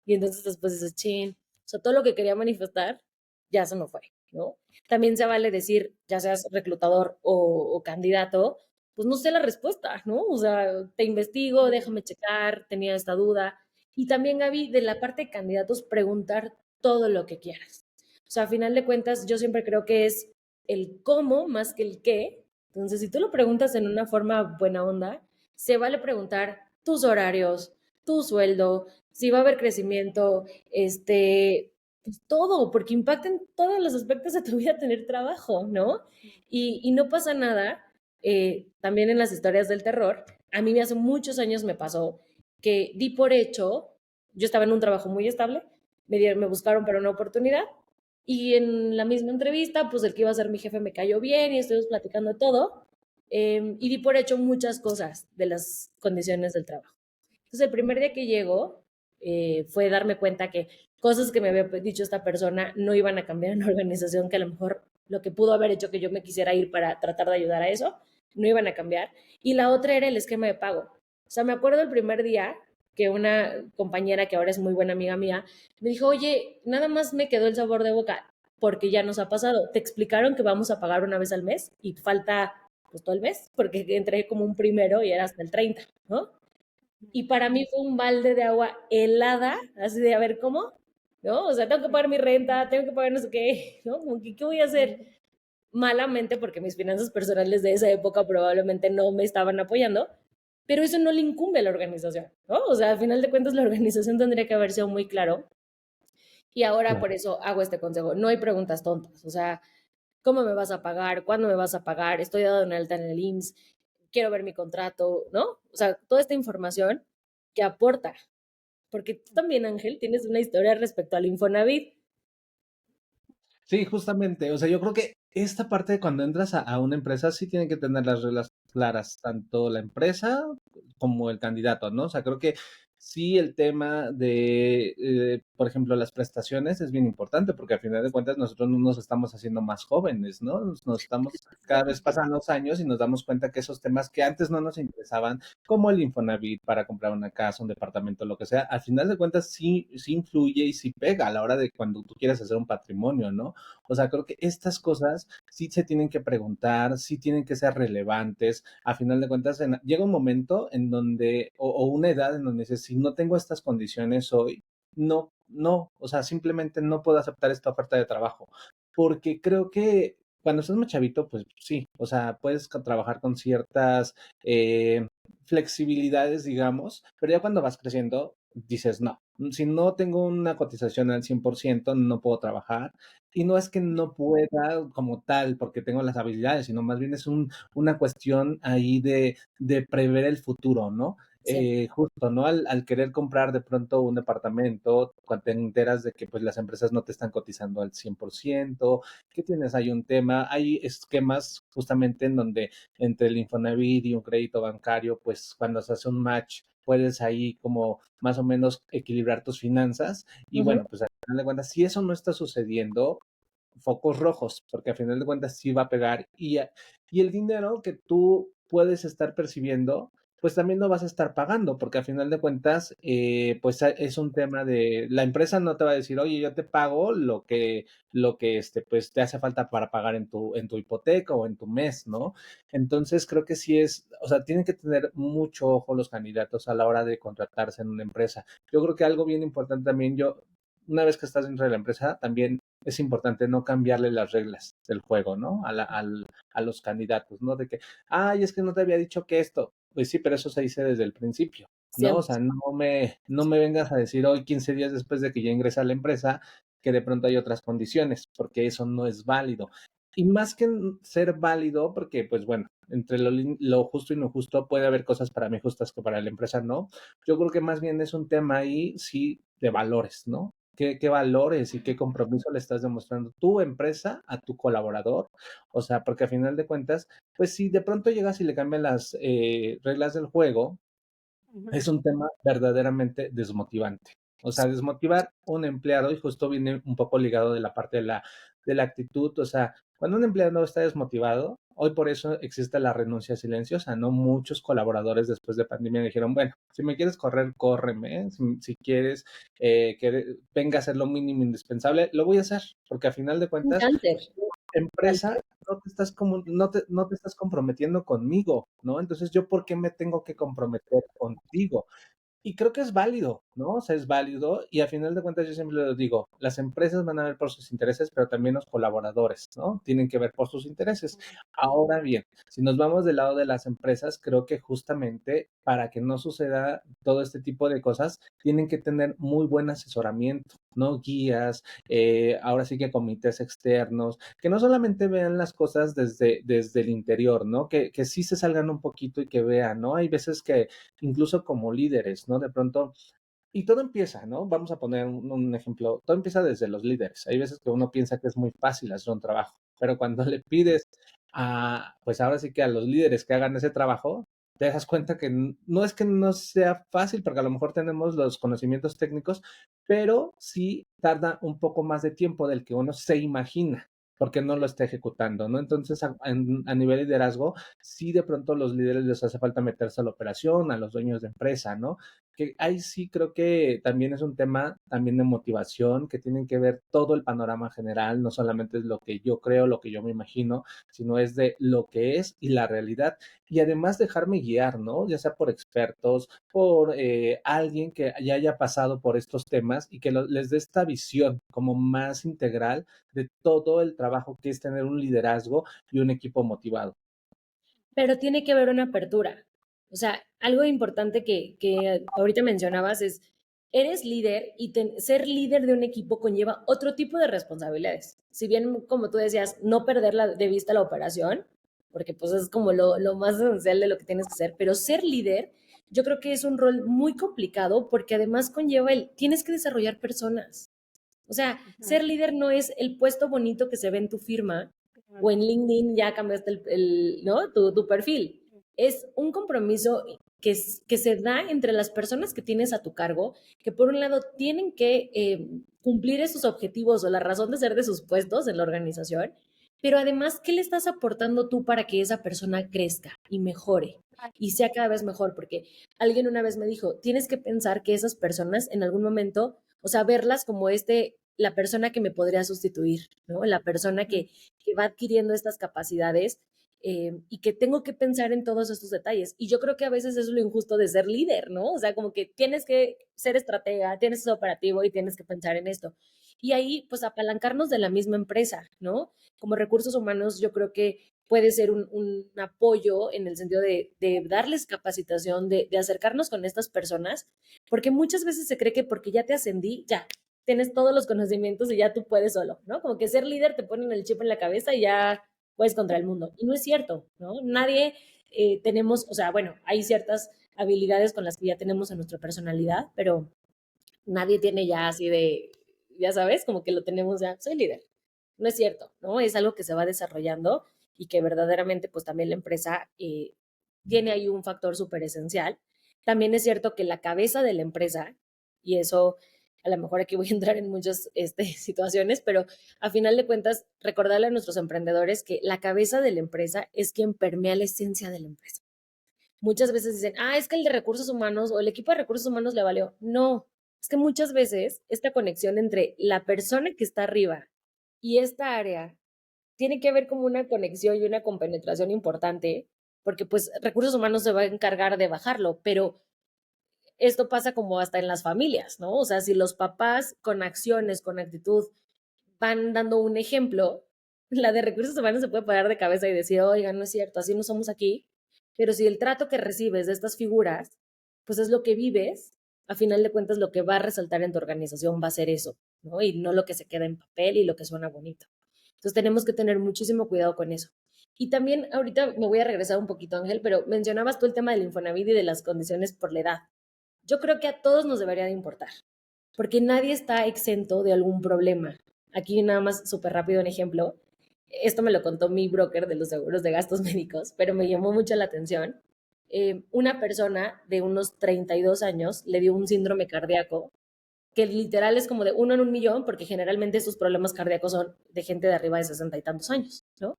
Y entonces después dices, chin, o sea, todo lo que quería manifestar ya se me fue, ¿no? También se vale decir, ya seas reclutador o candidato, pues no sé la respuesta, ¿no? O sea, te investigo, déjame checar, tenía esta duda. Y también, Gaby, de la parte de candidatos, preguntar todo lo que quieras. O sea, a final de cuentas, yo siempre creo que es el cómo más que el qué. Entonces, si tú lo preguntas en una forma buena onda, se vale preguntar tus horarios, tu sueldo, si va a haber crecimiento, pues todo, porque impacta en todos los aspectos de tu vida tener trabajo, ¿no? Y no pasa nada, también en las historias del terror, a mí hace muchos años me pasó que di por hecho, yo estaba en un trabajo muy estable, me buscaron para una oportunidad y en la misma entrevista, pues el que iba a ser mi jefe me cayó bien y estuvimos platicando de todo, y di por hecho muchas cosas de las condiciones del trabajo. Entonces, el primer día que llego, fue darme cuenta que cosas que me había dicho esta persona no iban a cambiar en la organización, que a lo mejor lo que pudo haber hecho que yo me quisiera ir para tratar de ayudar a eso, no iban a cambiar. Y la otra era el esquema de pago. O sea, me acuerdo el primer día que una compañera que ahora es muy buena amiga mía me dijo, oye, nada más me quedó el sabor de boca porque ya nos ha pasado. Te explicaron que vamos a pagar una vez al mes y falta pues todo el mes, porque entré como un primero y era hasta el 30, ¿no? Y para mí fue un balde de agua helada, así de a ver cómo, ¿no? O sea, tengo que pagar mi renta, tengo que pagar no sé qué, ¿no? Como que, ¿qué voy a hacer? Malamente, porque mis finanzas personales de esa época probablemente no me estaban apoyando, pero eso no le incumbe a la organización, ¿no? O sea, al final de cuentas, la organización tendría que haber sido muy claro. Y ahora por eso hago este consejo. No hay preguntas tontas. O sea, ¿cómo me vas a pagar? ¿Cuándo me vas a pagar? Estoy dado en alta en el IMSS. Quiero ver mi contrato, ¿no? O sea, toda esta información que aporta. Porque tú también, Ángel, tienes una historia respecto al Infonavit. Sí, justamente. O sea, yo creo que esta parte de cuando entras a una empresa sí tiene que tener las reglas claras, tanto la empresa como el candidato, ¿no? O sea, creo que sí el tema de, por ejemplo, las prestaciones es bien importante porque al final de cuentas nosotros no nos estamos haciendo más jóvenes, ¿no? Nos estamos, cada vez pasan los años y nos damos cuenta que esos temas que antes no nos interesaban, como el Infonavit para comprar una casa, un departamento, lo que sea, al final de cuentas sí influye y sí pega a la hora de cuando tú quieres hacer un patrimonio, ¿no? O sea, creo que estas cosas sí se tienen que preguntar, sí tienen que ser relevantes. A final de cuentas, llega un momento en donde, o una edad en donde dices, si no tengo estas condiciones hoy, no, o sea, simplemente no puedo aceptar esta oferta de trabajo. Porque creo que cuando estás muy chavito, pues sí, o sea, puedes trabajar con ciertas flexibilidades, digamos, pero ya cuando vas creciendo, dices, no, si no tengo una cotización al 100% no puedo trabajar. Y no es que no pueda como tal, porque tengo las habilidades, sino más bien es una cuestión ahí de prever el futuro, ¿no? Sí. Justo, ¿no? Al querer comprar de pronto un departamento, cuando te enteras de que pues las empresas no te están cotizando al 100%, que tienes ahí un tema, hay esquemas justamente en donde entre el Infonavit y un crédito bancario, pues cuando se hace un match, puedes ahí como más o menos equilibrar tus finanzas y Ujú. bueno, pues al final de cuentas, si eso no está sucediendo, focos rojos, porque al final de cuentas sí va a pegar y el dinero que tú puedes estar percibiendo, pues también lo vas a estar pagando, porque al final de cuentas, pues es un tema de, la empresa no te va a decir, oye, yo te pago pues te hace falta para pagar en tu hipoteca o en tu mes, ¿no? Entonces creo que sí es, o sea, tienen que tener mucho ojo los candidatos a la hora de contratarse en una empresa. Yo creo que algo bien importante también, una vez que estás dentro de la empresa, también es importante no cambiarle las reglas del juego, ¿no? A los candidatos, ¿no? De que, ay, es que no te había dicho que esto. Pues sí, pero eso se dice desde el principio, ¿no? O 100%. sea, no me vengas a decir hoy, 15 días después de que ya ingresa a la empresa, que de pronto hay otras condiciones, porque eso no es válido. Y más que ser válido, porque, pues bueno, entre lo justo y lo justo puede haber cosas para mí justas que para la empresa no. Yo creo que más bien es un tema ahí, sí, de valores, ¿no? ¿Qué valores y qué compromiso le estás demostrando tu empresa a tu colaborador? O sea, porque a final de cuentas, pues si de pronto llegas y le cambian las reglas del juego, es un tema verdaderamente desmotivante. O sea, desmotivar un empleado, y justo viene un poco ligado de la parte de la actitud, o sea, cuando un empleado está desmotivado, Hoy por eso existe la renuncia silenciosa, ¿no? Muchos colaboradores después de pandemia dijeron, bueno, si me quieres correr, córreme, ¿eh? Si quieres que venga a ser lo mínimo indispensable, lo voy a hacer, porque a final de Un cuentas, cáncer. empresa, no te estás comprometiendo conmigo, ¿no? Entonces, ¿yo por qué me tengo que comprometer contigo? Y creo que es válido, ¿no? O sea, es válido y a final de cuentas yo siempre les digo, las empresas van a ver por sus intereses, pero también los colaboradores, ¿no? Tienen que ver por sus intereses. Ahora bien, si nos vamos del lado de las empresas, creo que justamente para que no suceda todo este tipo de cosas, tienen que tener muy buen asesoramiento, ¿no? Guías, ahora sí que comités externos, que no solamente vean las cosas desde el interior, ¿no? Que sí se salgan un poquito y que vean, ¿no? Hay veces que incluso como líderes, ¿no? De pronto, y todo empieza, ¿no? Vamos a poner un ejemplo, todo empieza desde los líderes. Hay veces que uno piensa que es muy fácil hacer un trabajo, pero cuando le pides pues ahora sí que a los líderes que hagan ese trabajo, te das cuenta que no es que no sea fácil, porque a lo mejor tenemos los conocimientos técnicos, pero sí tarda un poco más de tiempo del que uno se imagina porque no lo está ejecutando, ¿no? Entonces, a nivel de liderazgo, sí de pronto los líderes les hace falta meterse a la operación, a los dueños de empresa, ¿no? Que ahí sí creo que también es un tema también de motivación, que tienen que ver todo el panorama general, no solamente es lo que yo creo, lo que yo me imagino, sino es de lo que es y la realidad. Y además dejarme guiar, ¿no? Ya sea por expertos, por alguien que ya haya pasado por estos temas y que les dé esta visión como más integral de todo el trabajo que es tener un liderazgo y un equipo motivado. Pero tiene que haber una apertura. O sea, algo importante que ahorita mencionabas es, eres líder y ser líder de un equipo conlleva otro tipo de responsabilidades. Si bien, como tú decías, no perder de vista la operación, porque pues es como lo más esencial de lo que tienes que hacer, pero ser líder, yo creo que es un rol muy complicado porque además conlleva tienes que desarrollar personas. O sea, ser líder no es el puesto bonito que se ve en tu firma o en LinkedIn ya cambiaste ¿no? tu perfil. Es un compromiso que se da entre las personas que tienes a tu cargo, que por un lado tienen que cumplir esos objetivos o la razón de ser de sus puestos en la organización, pero además, ¿qué le estás aportando tú para que esa persona crezca y mejore? Y sea cada vez mejor, porque alguien una vez me dijo, tienes que pensar que esas personas en algún momento, o sea, verlas como la persona que me podría sustituir, ¿no? La persona que va adquiriendo estas capacidades y que tengo que pensar en todos estos detalles. Y yo creo que a veces eso es lo injusto de ser líder, ¿no? O sea, como que tienes que ser estratega, tienes que ser operativo y tienes que pensar en esto. Y ahí, pues, apalancarnos de la misma empresa, ¿no? Como recursos humanos, yo creo que puede ser un apoyo en el sentido de darles capacitación, de acercarnos con estas personas, porque muchas veces se cree que porque ya te ascendí, ya, tienes todos los conocimientos y ya tú puedes solo, ¿no? Como que ser líder te ponen el chip en la cabeza y ya puedes contra el mundo. Y no es cierto, ¿no? Nadie tenemos, o sea, bueno, hay ciertas habilidades con las que ya tenemos en nuestra personalidad, pero nadie tiene ya así de, ya sabes, como que lo tenemos ya, soy líder. No es cierto, ¿no? Es algo que se va desarrollando y que verdaderamente pues también la empresa tiene ahí un factor súper esencial. También es cierto que la cabeza de la empresa, y eso a lo mejor aquí voy a entrar en muchas situaciones, pero a final de cuentas, recordarle a nuestros emprendedores que la cabeza de la empresa es quien permea la esencia de la empresa. Muchas veces dicen, es que el de recursos humanos o el equipo de recursos humanos le valió. No, es que muchas veces esta conexión entre la persona que está arriba y esta área tiene que haber como una conexión y una compenetración importante, porque pues recursos humanos se va a encargar de bajarlo, pero esto pasa como hasta en las familias, ¿no? O sea, si los papás con acciones, con actitud, van dando un ejemplo, la de recursos humanos se puede parar de cabeza y decir, oiga, no es cierto, así no somos aquí, pero si el trato que recibes de estas figuras, pues es lo que vives, a final de cuentas lo que va a resaltar en tu organización va a ser eso, ¿no? Y no lo que se queda en papel y lo que suena bonito. Entonces tenemos que tener muchísimo cuidado con eso. Y también ahorita me voy a regresar un poquito, Ángel, pero mencionabas tú el tema del Infonavit y de las condiciones por la edad. Yo creo que a todos nos debería de importar, porque nadie está exento de algún problema. Aquí nada más súper rápido un ejemplo. Esto me lo contó mi broker de los seguros de gastos médicos, pero me llamó mucho la atención. Una persona de unos 32 años le dio un síndrome cardíaco que literal es como de 1 en 1 millón, porque generalmente estos problemas cardíacos son de gente de arriba de 60 y tantos años, ¿no?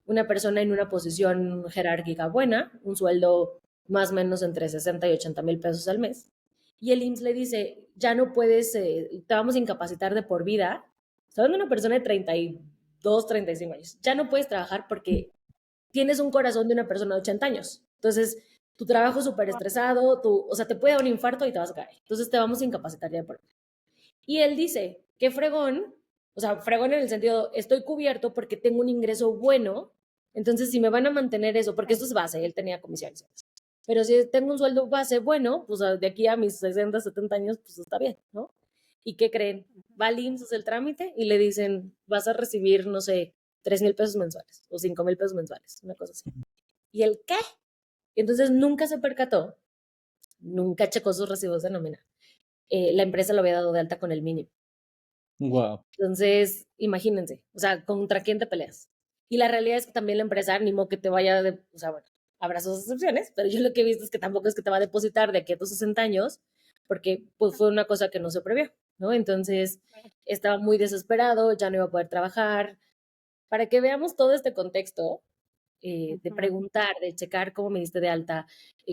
una persona en una posición jerárquica buena, un sueldo más o menos entre 60 y 80 mil pesos al mes. Y el IMSS le dice, ya no puedes, te vamos a incapacitar de por vida. Está hablando de una persona de 32, 35 años. Ya no puedes trabajar porque tienes un corazón de una persona de 80 años. Entonces, tu trabajo es súper estresado, o sea, te puede dar un infarto y te vas a caer. Entonces, te vamos a incapacitar ya de por vida. Y él dice, qué fregón, o sea, fregón en el sentido, estoy cubierto porque tengo un ingreso bueno, entonces si me van a mantener eso, porque esto es base, él tenía comisiones, pero si tengo un sueldo base bueno, pues de aquí a mis 60, 70 años, pues está bien, ¿no? ¿Y qué creen? Va al IMSS, hace el trámite y le dicen, vas a recibir, no sé, 3,000 pesos mensuales o 5,000 pesos mensuales, una cosa así. ¿Y el qué? Y entonces nunca se percató, nunca checó sus recibos de nómina. La empresa lo había dado de alta con el mínimo. Wow. Entonces, imagínense, o sea, ¿contra quién te peleas? Y la realidad es que también la empresa, ni modo que te vaya, o sea, bueno, habrá sus excepciones, pero yo lo que he visto es que tampoco es que te va a depositar de aquí a tus 60 años, porque pues fue una cosa que no se previó, ¿no? Entonces, estaba muy desesperado, ya no iba a poder trabajar. Para que veamos todo este contexto, de preguntar, de checar cómo me diste de alta,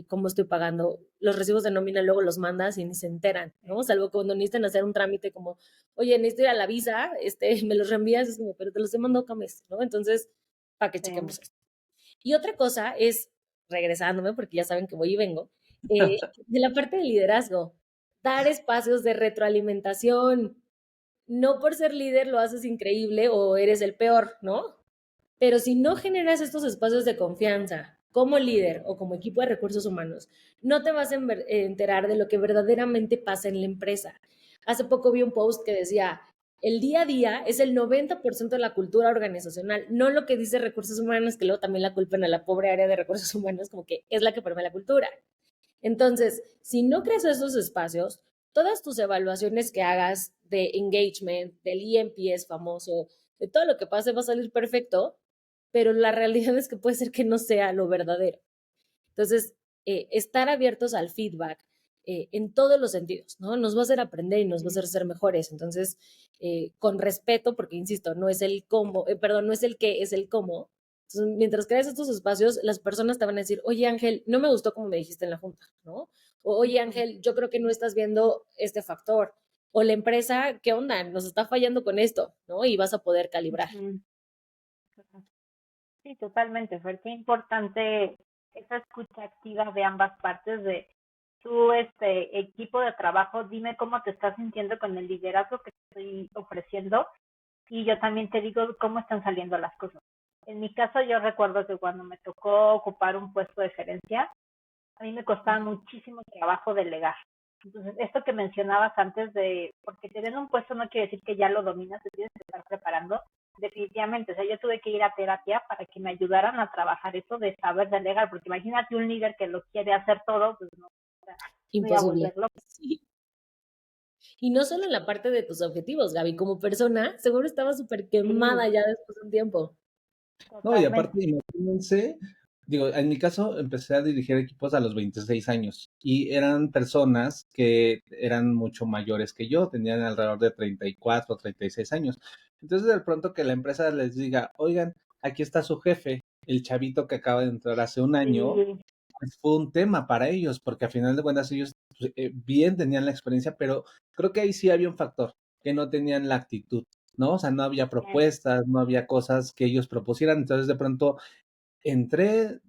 cómo estoy pagando. Los recibos de nómina luego los mandas y ni se enteran, ¿no? Salvo cuando necesitan hacer un trámite como, oye, necesito ir a la visa, me los reenvías, es como, pero te los he mandado cada mes, ¿no? Entonces, para que chequemos esto. Y otra cosa es, regresándome, porque ya saben que voy y vengo, de la parte de liderazgo, dar espacios de retroalimentación. No por ser líder lo haces increíble o eres el peor, ¿no? Pero si no generas estos espacios de confianza como líder o como equipo de recursos humanos, no te vas a enterar de lo que verdaderamente pasa en la empresa. Hace poco vi un post que decía, el día a día es el 90% de la cultura organizacional, no lo que dice recursos humanos, que luego también la culpan a la pobre área de recursos humanos, como que es la que permea la cultura. Entonces, si no creas esos espacios, todas tus evaluaciones que hagas de engagement, del ENPS famoso, de todo lo que pase va a salir perfecto, pero la realidad es que puede ser que no sea lo verdadero. Entonces, estar abiertos al feedback en todos los sentidos, ¿no? Nos va a hacer aprender y nos va a hacer ser mejores. Entonces, con respeto, porque insisto, no es el cómo, perdón, no es el qué, es el cómo. Entonces, mientras creas estos espacios, las personas te van a decir, oye Ángel, no me gustó como me dijiste en la junta, ¿no? O oye Ángel, yo creo que no estás viendo este factor. O la empresa, ¿qué onda? Nos está fallando con esto, ¿no? Y vas a poder calibrar. Sí, totalmente, Fer. Qué importante esa escucha activa de ambas partes de tu equipo de trabajo. Dime cómo te estás sintiendo con el liderazgo que te estoy ofreciendo y yo también te digo cómo están saliendo las cosas. En mi caso, yo recuerdo que cuando me tocó ocupar un puesto de gerencia, a mí me costaba muchísimo trabajo delegar. Entonces, esto que mencionabas antes de, porque te den un puesto no quiere decir que ya lo dominas, te tienes que estar preparando. Definitivamente, o sea, yo tuve que ir a terapia para que me ayudaran a trabajar eso de saber delegar, porque imagínate un líder que lo quiere hacer todo, pues no, o sea, me iba a Imposible. volver loco. Sí. Y no solo en la parte de tus objetivos, Gaby, como persona, seguro estaba súper quemada ya después de un tiempo. No, y Totalmente. aparte, imagínense, digo, en mi caso empecé a dirigir equipos a los 26 años y eran personas que eran mucho mayores que yo, tenían alrededor de 34, 36 años. Entonces, de pronto que la empresa les diga, oigan, aquí está su jefe, el chavito que acaba de entrar hace un año, Sí, pues fue un tema para ellos, porque a final de cuentas ellos pues, bien tenían la experiencia, pero creo que ahí sí había un factor, que no tenían la actitud, ¿no? O sea, no había propuestas, no había cosas que ellos propusieran, entonces de pronto entré,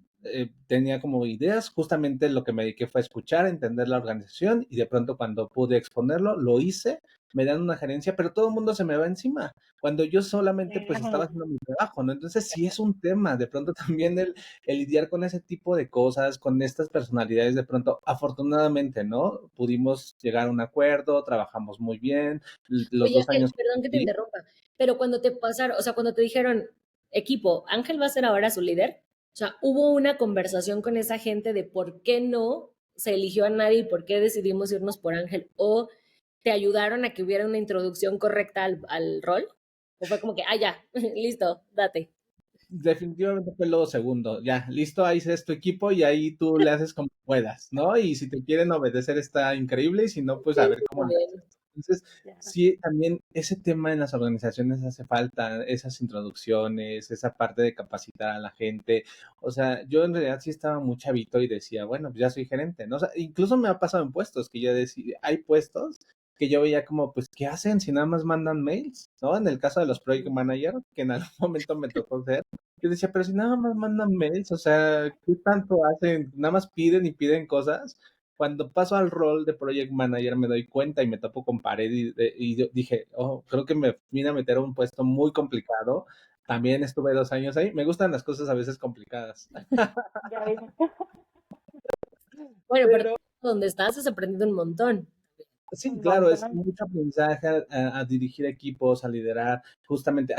tenía como ideas, justamente lo que me dediqué fue a escuchar, entender la organización y de pronto cuando pude exponerlo, lo hice, me dan una gerencia, pero todo el mundo se me va encima, cuando yo solamente pues estaba haciendo mi trabajo, ¿no? Entonces sí es un tema, de pronto también el lidiar con ese tipo de cosas, con estas personalidades, de pronto, afortunadamente, ¿no? Pudimos llegar a un acuerdo, trabajamos muy bien, los Oye, 2 años. Ángel, perdón que te interrumpa, pero cuando te pasaron, o sea, cuando te dijeron, equipo, Ángel va a ser ahora su líder, o sea, hubo una conversación con esa gente de por qué no se eligió a nadie y por qué decidimos irnos por Ángel, o te ayudaron a que hubiera una introducción correcta al rol, o fue como que, ah, ya, listo, date. Definitivamente fue lo segundo. Ya, listo, ahí es tu equipo y ahí tú le haces como puedas, ¿no? Y si te quieren obedecer está increíble y si no, pues a Sí, ver cómo le también. haces. Entonces, Ya. sí, también ese tema en las organizaciones hace falta, esas introducciones, esa parte de capacitar a la gente. O sea, yo en realidad sí estaba muy chavito y decía, bueno, pues ya soy gerente, ¿no? O sea, incluso me ha pasado en puestos que yo decía, hay puestos que yo veía como, pues, ¿qué hacen si nada más mandan mails? ¿No? En el caso de los project manager, que en algún momento me tocó ser, yo decía, pero si nada más mandan mails, o sea, ¿qué tanto hacen? Nada más piden y piden cosas. Cuando paso al rol de project manager me doy cuenta y me topo con pared y yo dije, oh, creo que me vine a meter a un puesto muy complicado. También estuve 2 años ahí. Me gustan las cosas a veces complicadas. Ya ves. Bueno, pero Pero donde estás has aprendido un montón. sí, Un claro, es montón. mucho aprendizaje a dirigir equipos, a liderar, justamente,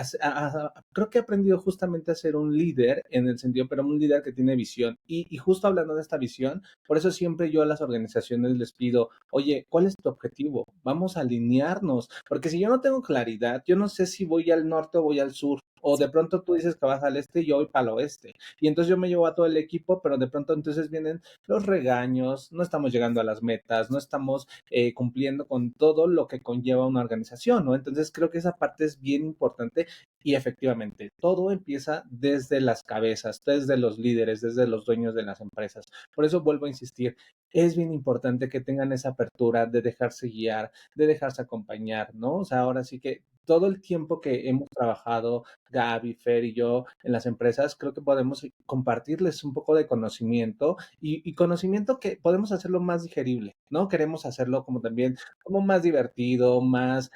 creo que he aprendido justamente a ser un líder en el sentido, pero un líder que tiene visión. Y justo hablando de esta visión, por eso siempre yo a las organizaciones les pido, oye, ¿cuál es tu objetivo? Vamos a alinearnos, porque si yo no tengo claridad, yo no sé si voy al norte o voy al sur. O de pronto tú dices que vas al este y yo voy para el oeste. Y entonces yo me llevo a todo el equipo, pero de pronto entonces vienen los regaños, no estamos llegando a las metas, no estamos cumpliendo con todo lo que conlleva una organización, ¿no? Entonces creo que esa parte es bien importante y efectivamente todo empieza desde las cabezas, desde los líderes, desde los dueños de las empresas. Por eso vuelvo a insistir, es bien importante que tengan esa apertura de dejarse guiar, de dejarse acompañar, ¿no? O sea, ahora sí que todo el tiempo que hemos trabajado, Gaby, Fer y yo, en las empresas, creo que podemos compartirles un poco de conocimiento y conocimiento que podemos hacerlo más digerible, ¿no? Queremos hacerlo como también, como más divertido, más,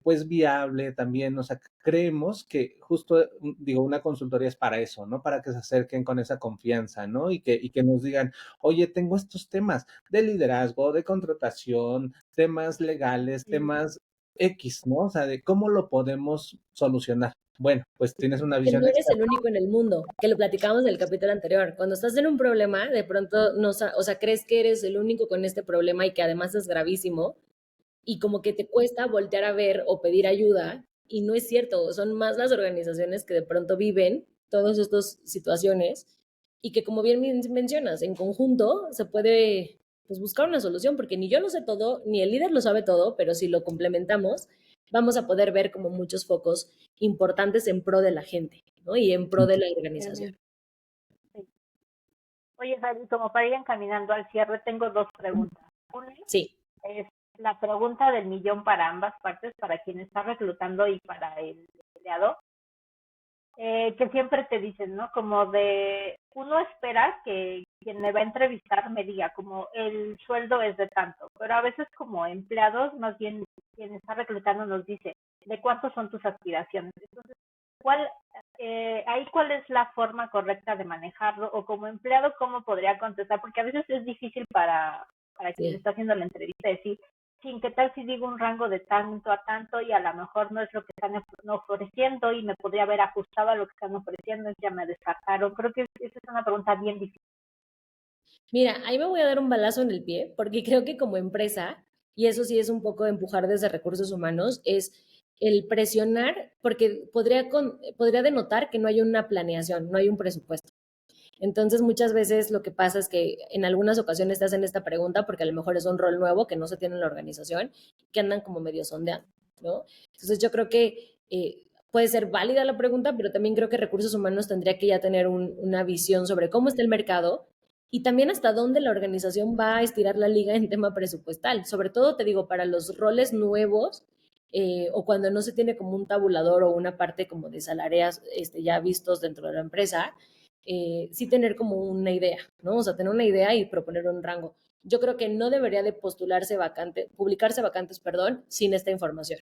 pues, viable también, o sea, creemos que justo, digo, una consultoría es para eso, ¿no? Para que se acerquen con esa confianza, ¿no? Y que nos digan, oye, tengo estos temas de liderazgo, de contratación, temas legales, temas X, ¿no? O sea, de cómo lo podemos solucionar. Bueno, pues tienes una Que visión no eres extra. el único en el mundo, que lo platicamos del capítulo anterior. Cuando estás en un problema, de pronto no, o sea, crees que eres el único con este problema y que además es gravísimo y como que te cuesta voltear a ver o pedir ayuda y no es cierto, son más las organizaciones que de pronto viven todas estas situaciones y que como bien mencionas, en conjunto se puede pues, buscar una solución porque ni yo lo sé todo, ni el líder lo sabe todo, pero si lo complementamos, vamos a poder ver como muchos focos importantes en pro de la gente, ¿no? Y en pro de la organización. Sí. Oye, Fabi, como para ir encaminando al cierre, tengo dos preguntas. Una Sí. es la pregunta del millón para ambas partes, para quien está reclutando y para el empleado, que siempre te dicen, ¿no? Como de, uno espera que quien me va a entrevistar me diga, como el sueldo es de tanto, pero a veces como empleados, más bien quien está reclutando nos dice, ¿de cuánto son tus aspiraciones? Entonces, ¿cuál, cuál es la forma correcta de manejarlo? O como empleado, ¿cómo podría contestar? Porque a veces es difícil para quien Sí. está haciendo la entrevista decir, sin qué tal si digo un rango de tanto a tanto y a lo mejor no es lo que están ofreciendo y me podría haber ajustado a lo que están ofreciendo y ya me descartaron. Creo que esa es una pregunta bien difícil. Mira, ahí me voy a dar un balazo en el pie, porque creo que como empresa, y eso sí es un poco empujar desde recursos humanos, es el presionar, porque podría denotar que no hay una planeación, no hay un presupuesto. Entonces, muchas veces lo que pasa es que en algunas ocasiones te hacen esta pregunta porque a lo mejor es un rol nuevo que no se tiene en la organización, que andan como medio sondeando, ¿no? Entonces, yo creo que puede ser válida la pregunta, pero también creo que recursos humanos tendría que ya tener una visión sobre cómo está el mercado y también hasta dónde la organización va a estirar la liga en tema presupuestal. Sobre todo, te digo, para los roles nuevos o cuando no se tiene como un tabulador o una parte como de salarias ya vistos dentro de la empresa, sí tener como una idea, ¿no? O sea, tener una idea y proponer un rango. Yo creo que no debería de publicarse vacantes, perdón, sin esta información,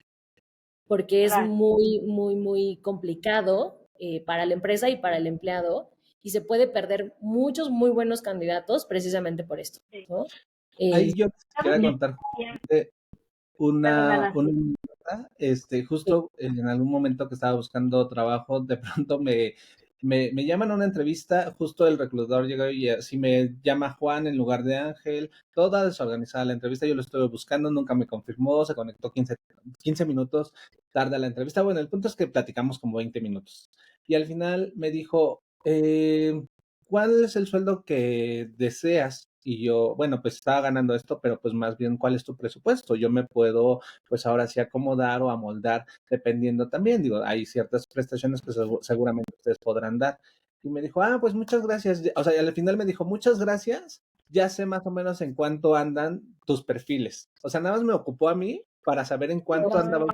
porque es Claro. muy, muy, muy complicado para la empresa y para el empleado y se puede perder muchos muy buenos candidatos precisamente por esto, Sí. ¿no? Eh, Ahí yo les ¿Sabes? quisiera contar Perdón, una, Ana. una anécdota. Justo en algún momento que estaba buscando trabajo, de pronto me llaman a una entrevista, justo el reclutador llega y así me llama Juan en lugar de Ángel, toda desorganizada la entrevista, yo lo estuve buscando, nunca me confirmó, se conectó 15 minutos tarde a la entrevista. Bueno, el punto es que platicamos como 20 minutos. Y al final me dijo, ¿cuál es el sueldo que deseas? Y yo, bueno, pues estaba ganando esto, pero pues más bien, ¿cuál es tu presupuesto? Yo me puedo, pues ahora sí acomodar o amoldar, dependiendo también, digo, hay ciertas prestaciones que seguramente ustedes podrán dar. Y me dijo, pues muchas gracias. O sea, y al final me dijo, muchas gracias, ya sé más o menos en cuánto andan tus perfiles. O sea, nada más me ocupó a mí para saber en cuánto andaba,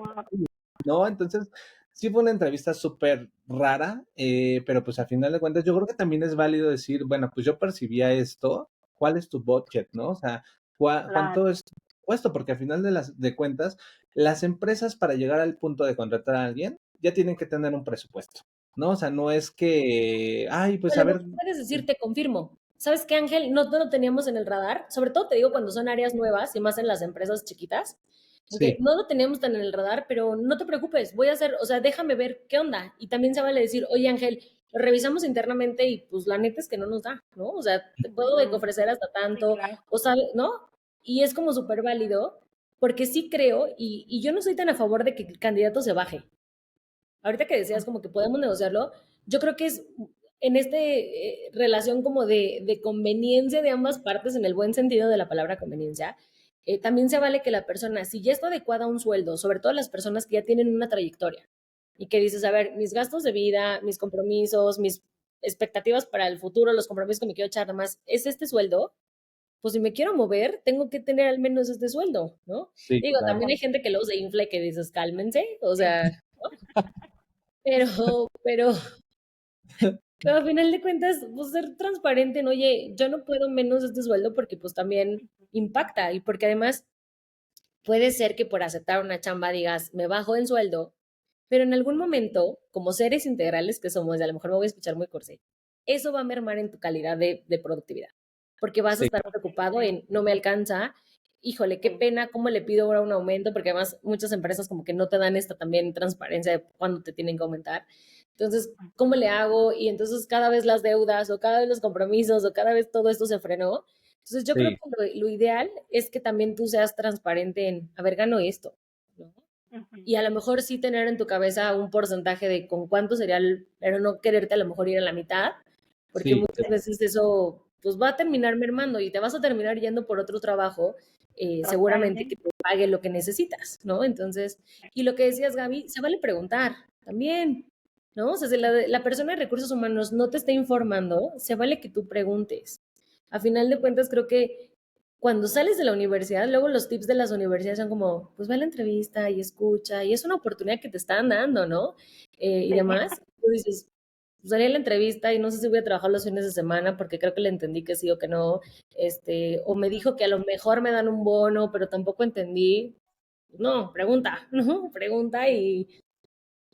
¿no? Entonces, sí fue una entrevista súper rara, pero pues a final de cuentas yo creo que también es válido decir, bueno, pues yo percibía esto, ¿cuál es tu budget, no? O sea, Claro. ¿cuánto es tu puesto? Porque al final de cuentas, las empresas para llegar al punto de contratar a alguien ya tienen que tener un presupuesto, ¿no? O sea, no es que, O pues a a lo ver, mejor puedes decir, te confirmo. ¿Sabes qué, Ángel? No lo teníamos en el radar. Sobre todo te digo cuando son áreas nuevas y más en las empresas chiquitas. Ok, sí, no lo teníamos tan en el radar, pero no te preocupes, voy a hacer, o sea, déjame ver qué onda. Y también se vale decir, oye, Ángel, lo revisamos internamente y pues la neta es que no nos da, ¿no? O sea, te puedo de que ofrecer hasta Sí, tanto, claro. o sabe, ¿no? Y es como súper válido, porque sí creo, y yo no soy tan a favor de que el candidato se baje. Ahorita que decías como que podemos negociarlo, yo creo que es en esta relación como de conveniencia de ambas partes, en el buen sentido de la palabra conveniencia, también se vale que la persona, si ya está adecuada a un sueldo, sobre todo las personas que ya tienen una trayectoria y que dices, a ver, mis gastos de vida, mis compromisos, mis expectativas para el futuro, los compromisos que me quiero echar, nada más, es este sueldo, pues si me quiero mover, tengo que tener al menos este sueldo, ¿no? sí, Digo, claro. también hay gente que luego se infla y que dices, cálmense, o Sí. sea, pero, pero a final de cuentas, pues ser transparente, ¿no? Oye, yo no puedo menos de este sueldo porque pues también impacta y porque además puede ser que por aceptar una chamba digas, me bajo en sueldo, pero en algún momento, como seres integrales que somos, y a lo mejor me voy a escuchar muy cursi, eso va a mermar en tu calidad de productividad, porque vas a Sí, estar preocupado en, no me alcanza, híjole, qué pena, ¿cómo le pido ahora un aumento? Porque además muchas empresas como que no te dan esta también transparencia de cuándo te tienen que aumentar. Entonces, ¿cómo le hago? Y entonces cada vez las deudas o cada vez los compromisos o cada vez todo esto se frenó. Entonces, yo creo sí, que lo ideal es que también tú seas transparente en, a ver, gano esto, ¿no? Ujú. Y a lo mejor sí tener en tu cabeza un porcentaje de con cuánto sería, pero no quererte a lo mejor ir a la mitad, porque sí, muchas veces eso pues va a terminar mermando y te vas a terminar yendo por otro trabajo, seguramente que Totalmente. te pague lo que necesitas, ¿no? Entonces, y lo que decías, Gaby, se vale preguntar también, ¿no? O sea, si la persona de recursos humanos no te está informando, se vale que tú preguntes. A final de cuentas, creo que cuando sales de la universidad, luego los tips de las universidades son como, pues ve a la entrevista y escucha, y es una oportunidad que te están dando, ¿no? Y Sí. demás. Tú dices, pues salí a la entrevista y no sé si voy a trabajar los fines de semana porque creo que le entendí que sí o que no, o me dijo que a lo mejor me dan un bono, pero tampoco entendí. No, pregunta, ¿no? Pregunta y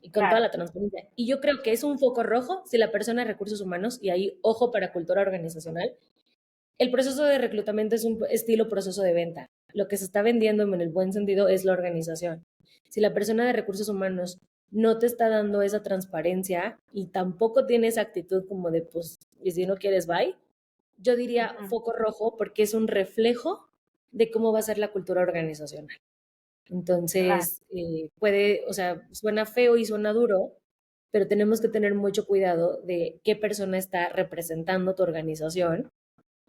con toda Claro. la transparencia. Y yo creo que es un foco rojo si la persona de recursos humanos, y ahí ojo para cultura organizacional, el proceso de reclutamiento es un estilo proceso de venta. Lo que se está vendiendo en el buen sentido es la organización. Si la persona de recursos humanos no te está dando esa transparencia y tampoco tiene esa actitud como de, pues, y si no quieres, bye, yo diría Ujú. foco rojo porque es un reflejo de cómo va a ser la cultura organizacional. Claro. Entonces, puede, o sea, suena feo y suena duro, pero tenemos que tener mucho cuidado de qué persona está representando tu organización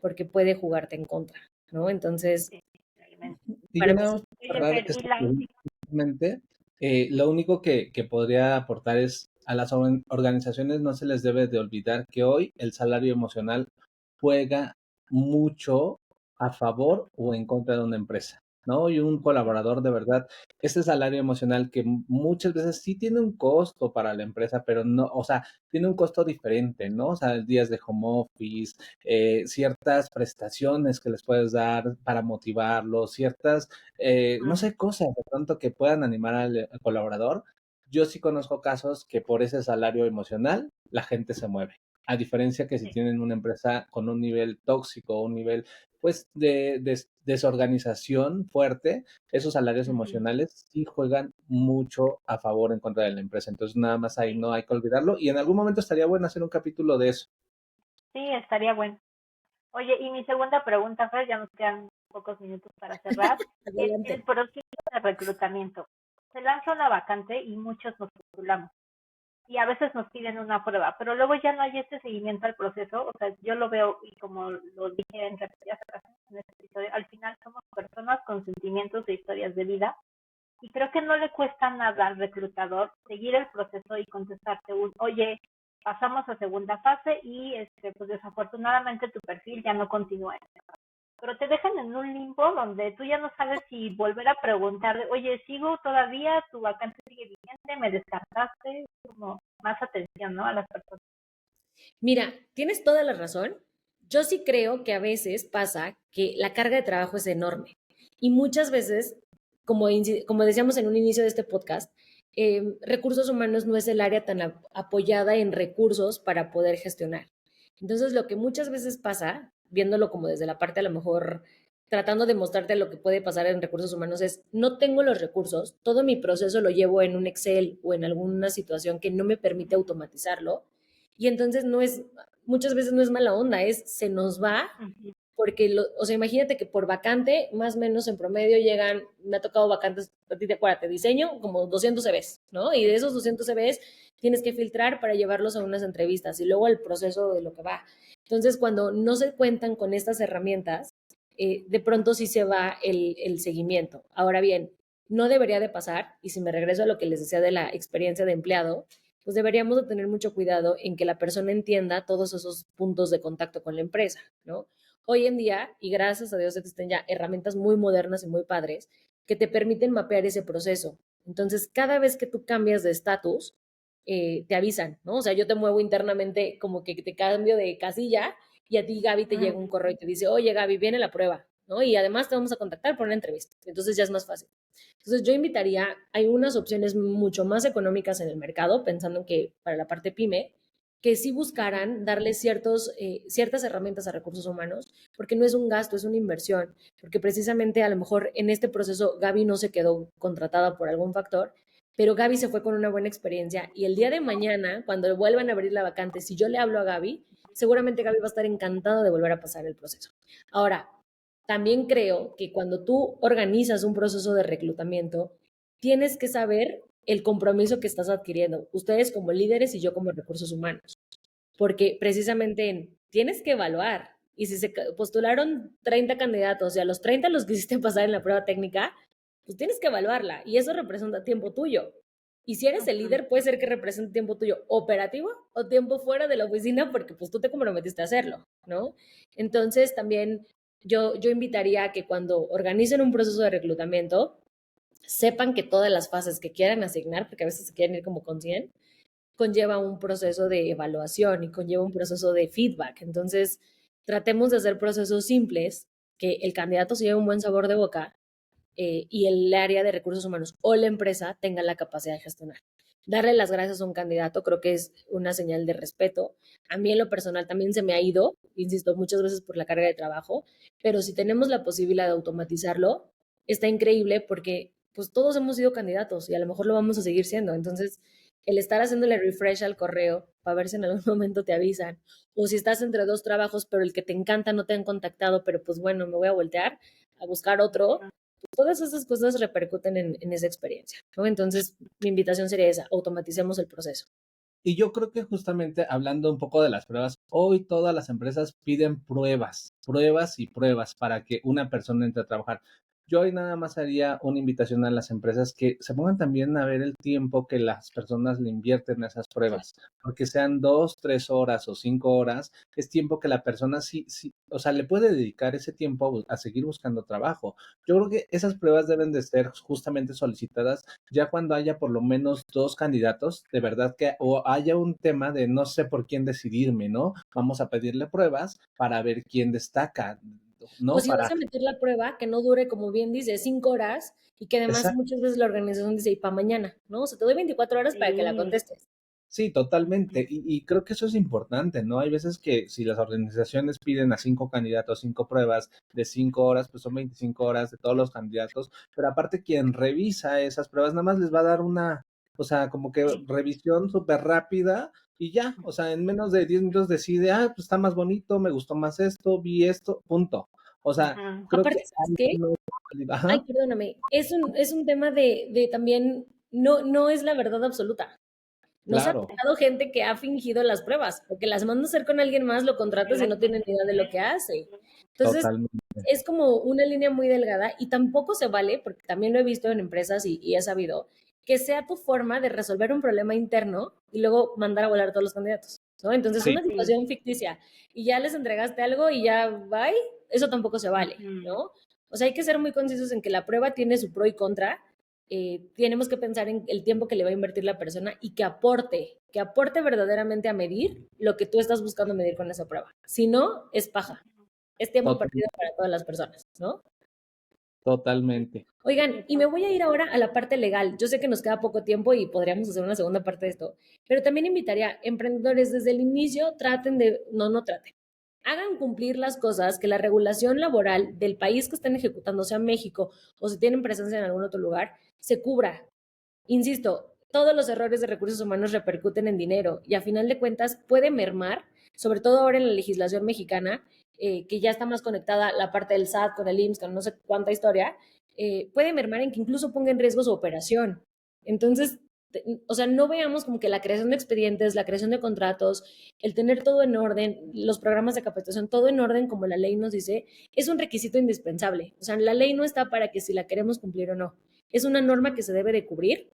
porque puede jugarte en contra, ¿no? Entonces, Sí, totalmente. y para yo mí nada sí, más para Oye, cerrar Fer, y esta la pregunta, justamente, lo único que podría aportar es a las organizaciones no se les debe de olvidar que hoy el salario emocional juega mucho a favor o en contra de una empresa, ¿no? Y un colaborador de verdad, ese salario emocional que muchas veces sí tiene un costo para la empresa, pero no, o sea, tiene un costo diferente, ¿no? O sea, días de home office, ciertas prestaciones que les puedes dar para motivarlos, ciertas, no sé, cosas de pronto que puedan animar al colaborador. Yo sí conozco casos que por ese salario emocional la gente se mueve. A diferencia que si tienen una empresa con un nivel tóxico, un nivel pues de desorganización fuerte, esos salarios Ujú. emocionales sí juegan mucho a favor en contra de la empresa. Entonces nada más ahí Sí, no hay que olvidarlo y en algún momento estaría bueno hacer un capítulo de eso. sí, estaría bueno. Oye, y mi segunda pregunta, Fer, ya nos quedan pocos minutos para cerrar, es el adelante. proceso de reclutamiento. Se lanza una vacante y muchos nos postulamos. y a veces nos piden una prueba, pero luego ya no hay este seguimiento al proceso, o sea, yo lo veo y como lo dije en repetidas ocasiones en este episodio, al final somos personas con sentimientos e historias de vida y creo que no le cuesta nada al reclutador seguir el proceso y contestarte oye, pasamos a segunda fase y pues desafortunadamente tu perfil ya no continúa. Pero te dejan en un limbo donde tú ya no sabes si volver a preguntar, oye, sigo todavía, tu vacante sigue vigente, me descartaste, como más atención, ¿no? A las personas. Mira, tienes toda la razón. Yo sí creo que a veces pasa que la carga de trabajo es enorme y muchas veces, como decíamos en un inicio de este podcast, recursos humanos no es el área tan apoyada en recursos para poder gestionar. Entonces, lo que muchas veces pasa, viéndolo como desde la parte a lo mejor tratando de mostrarte lo que puede pasar en recursos humanos es, no tengo los recursos, todo mi proceso lo llevo en un Excel o en alguna situación que no me permite automatizarlo y entonces muchas veces no es mala onda, se nos va, porque, o sea, imagínate que por vacante, más o menos en promedio llegan, me ha tocado vacantes, a ti te acuerdas, diseño, como 200 CVs, ¿no? Y de esos 200 CVs tienes que filtrar para llevarlos a unas entrevistas y luego el proceso de lo que va. Entonces, cuando no se cuentan con estas herramientas, de pronto sí se va el seguimiento. Ahora bien, no debería de pasar, y si me regreso a lo que les decía de la experiencia de empleado, pues deberíamos de tener mucho cuidado en que la persona entienda todos esos puntos de contacto con la empresa, ¿no? Hoy en día, y gracias a Dios existen ya herramientas muy modernas y muy padres que te permiten mapear ese proceso. Entonces, cada vez que tú cambias de estatus, te avisan, ¿no? O sea, yo te muevo internamente como que te cambio de casilla y a ti, Gaby, te llega un correo y te dice, oye, Gaby, viene la prueba, ¿no? Y además te vamos a contactar por una entrevista. Entonces ya es más fácil. Entonces yo invitaría, hay unas opciones mucho más económicas en el mercado, pensando en que para la parte pyme, que sí buscaran darle ciertas herramientas a recursos humanos, porque no es un gasto, es una inversión, porque precisamente a lo mejor en este proceso Gaby no se quedó contratada por algún factor, pero Gaby se fue con una buena experiencia y el día de mañana, cuando vuelvan a abrir la vacante, si yo le hablo a Gaby, seguramente Gaby va a estar encantada de volver a pasar el proceso. Ahora, también creo que cuando tú organizas un proceso de reclutamiento, tienes que saber el compromiso que estás adquiriendo, ustedes como líderes y yo como recursos humanos, porque precisamente tienes que evaluar. Y si se postularon 30 candidatos y a los 30 los quisiste pasar en la prueba técnica, pues tienes que evaluarla y eso representa tiempo tuyo. Y si eres el líder, puede ser que represente tiempo tuyo operativo o tiempo fuera de la oficina porque pues tú te comprometiste a hacerlo, ¿no? Entonces también yo invitaría a que cuando organicen un proceso de reclutamiento, sepan que todas las fases que quieran asignar, porque a veces se quieren ir como con 100, conlleva un proceso de evaluación y conlleva un proceso de feedback. Entonces, tratemos de hacer procesos simples, que el candidato se lleve un buen sabor de boca y el área de recursos humanos o la empresa tenga la capacidad de gestionar. Darle las gracias a un candidato creo que es una señal de respeto. A mí en lo personal también se me ha ido, insisto, muchas veces por la carga de trabajo, pero si tenemos la posibilidad de automatizarlo, está increíble porque pues todos hemos sido candidatos y a lo mejor lo vamos a seguir siendo. Entonces, el estar haciéndole refresh al correo para ver si en algún momento te avisan, o si estás entre dos trabajos, pero el que te encanta no te han contactado, pero pues bueno, me voy a voltear a buscar otro, todas esas cosas repercuten en esa experiencia, ¿no? Entonces, mi invitación sería esa, automaticemos el proceso. Y yo creo que justamente hablando un poco de las pruebas, hoy todas las empresas piden pruebas, pruebas y pruebas para que una persona entre a trabajar. Yo hoy nada más haría una invitación a las empresas que se pongan también a ver el tiempo que las personas le invierten a esas pruebas, porque sean 2, 3 horas o 5 horas, es tiempo que la persona sí, o sea, le puede dedicar ese tiempo a seguir buscando trabajo. Yo creo que esas pruebas deben de ser justamente solicitadas ya cuando haya por lo menos 2 candidatos, de verdad que o haya un tema de no sé por quién decidirme, ¿no? Vamos a pedirle pruebas para ver quién destaca, O ¿no? si vas Para a meter la prueba, que no dure, como bien dice, 5 horas y que además esa, muchas veces la organización dice, y para mañana, ¿no? O sea, te doy 24 horas para que la Sí. contestes. sí, totalmente. Y creo que eso es importante, ¿no? Hay veces que si las organizaciones piden a 5 candidatos, 5 pruebas de 5 horas, pues son 25 horas de todos los candidatos, pero aparte quien revisa esas pruebas nada más les va a dar una, o sea, como que revisión súper rápida y ya, o sea, en menos de 10 minutos decide, pues está más bonito, me gustó más esto, vi esto, punto. O sea, creo que Aparte, ¿sabes qué? Ay, ajá, perdóname, es un tema de también, no es la verdad absoluta. Nos ha Claro, tocado gente que ha fingido las pruebas, o que las manda a hacer con alguien más, lo contratas y no tienen ni idea de lo que hace. Entonces, totalmente. es como una línea muy delgada y tampoco se vale, porque también lo he visto en empresas y he sabido, que sea tu forma de resolver un problema interno y luego mandar a volar a todos los candidatos, ¿no? Entonces, Sí, una situación ficticia y ya les entregaste algo y ya bye, eso tampoco se vale, ¿no? O sea, hay que ser muy concisos en que la prueba tiene su pro y contra. Tenemos que pensar en el tiempo que le va a invertir la persona y que aporte verdaderamente a medir lo que tú estás buscando medir con esa prueba. Si no, es paja, es tiempo total- perdido para todas las personas, ¿no? totalmente. Oigan, y me voy a ir ahora a la parte legal. Yo sé que nos queda poco tiempo y podríamos hacer una segunda parte de esto, pero también invitaría a emprendedores desde el inicio, traten de, no traten, hagan cumplir las cosas que la regulación laboral del país que estén ejecutando, sea México o si tienen presencia en algún otro lugar, se cubra. Insisto, todos los errores de recursos humanos repercuten en dinero y a final de cuentas puede mermar, sobre todo ahora en la legislación mexicana, que ya está más conectada la parte del SAT con el IMSS, con no sé cuánta historia, puede mermar en que incluso ponga en riesgo su operación. Entonces, o sea, no veamos como que la creación de expedientes, la creación de contratos, el tener todo en orden, los programas de capacitación, todo en orden como la ley nos dice, es un requisito indispensable. O sea, la ley no está para que si la queremos cumplir o no. Es una norma que se debe de cubrir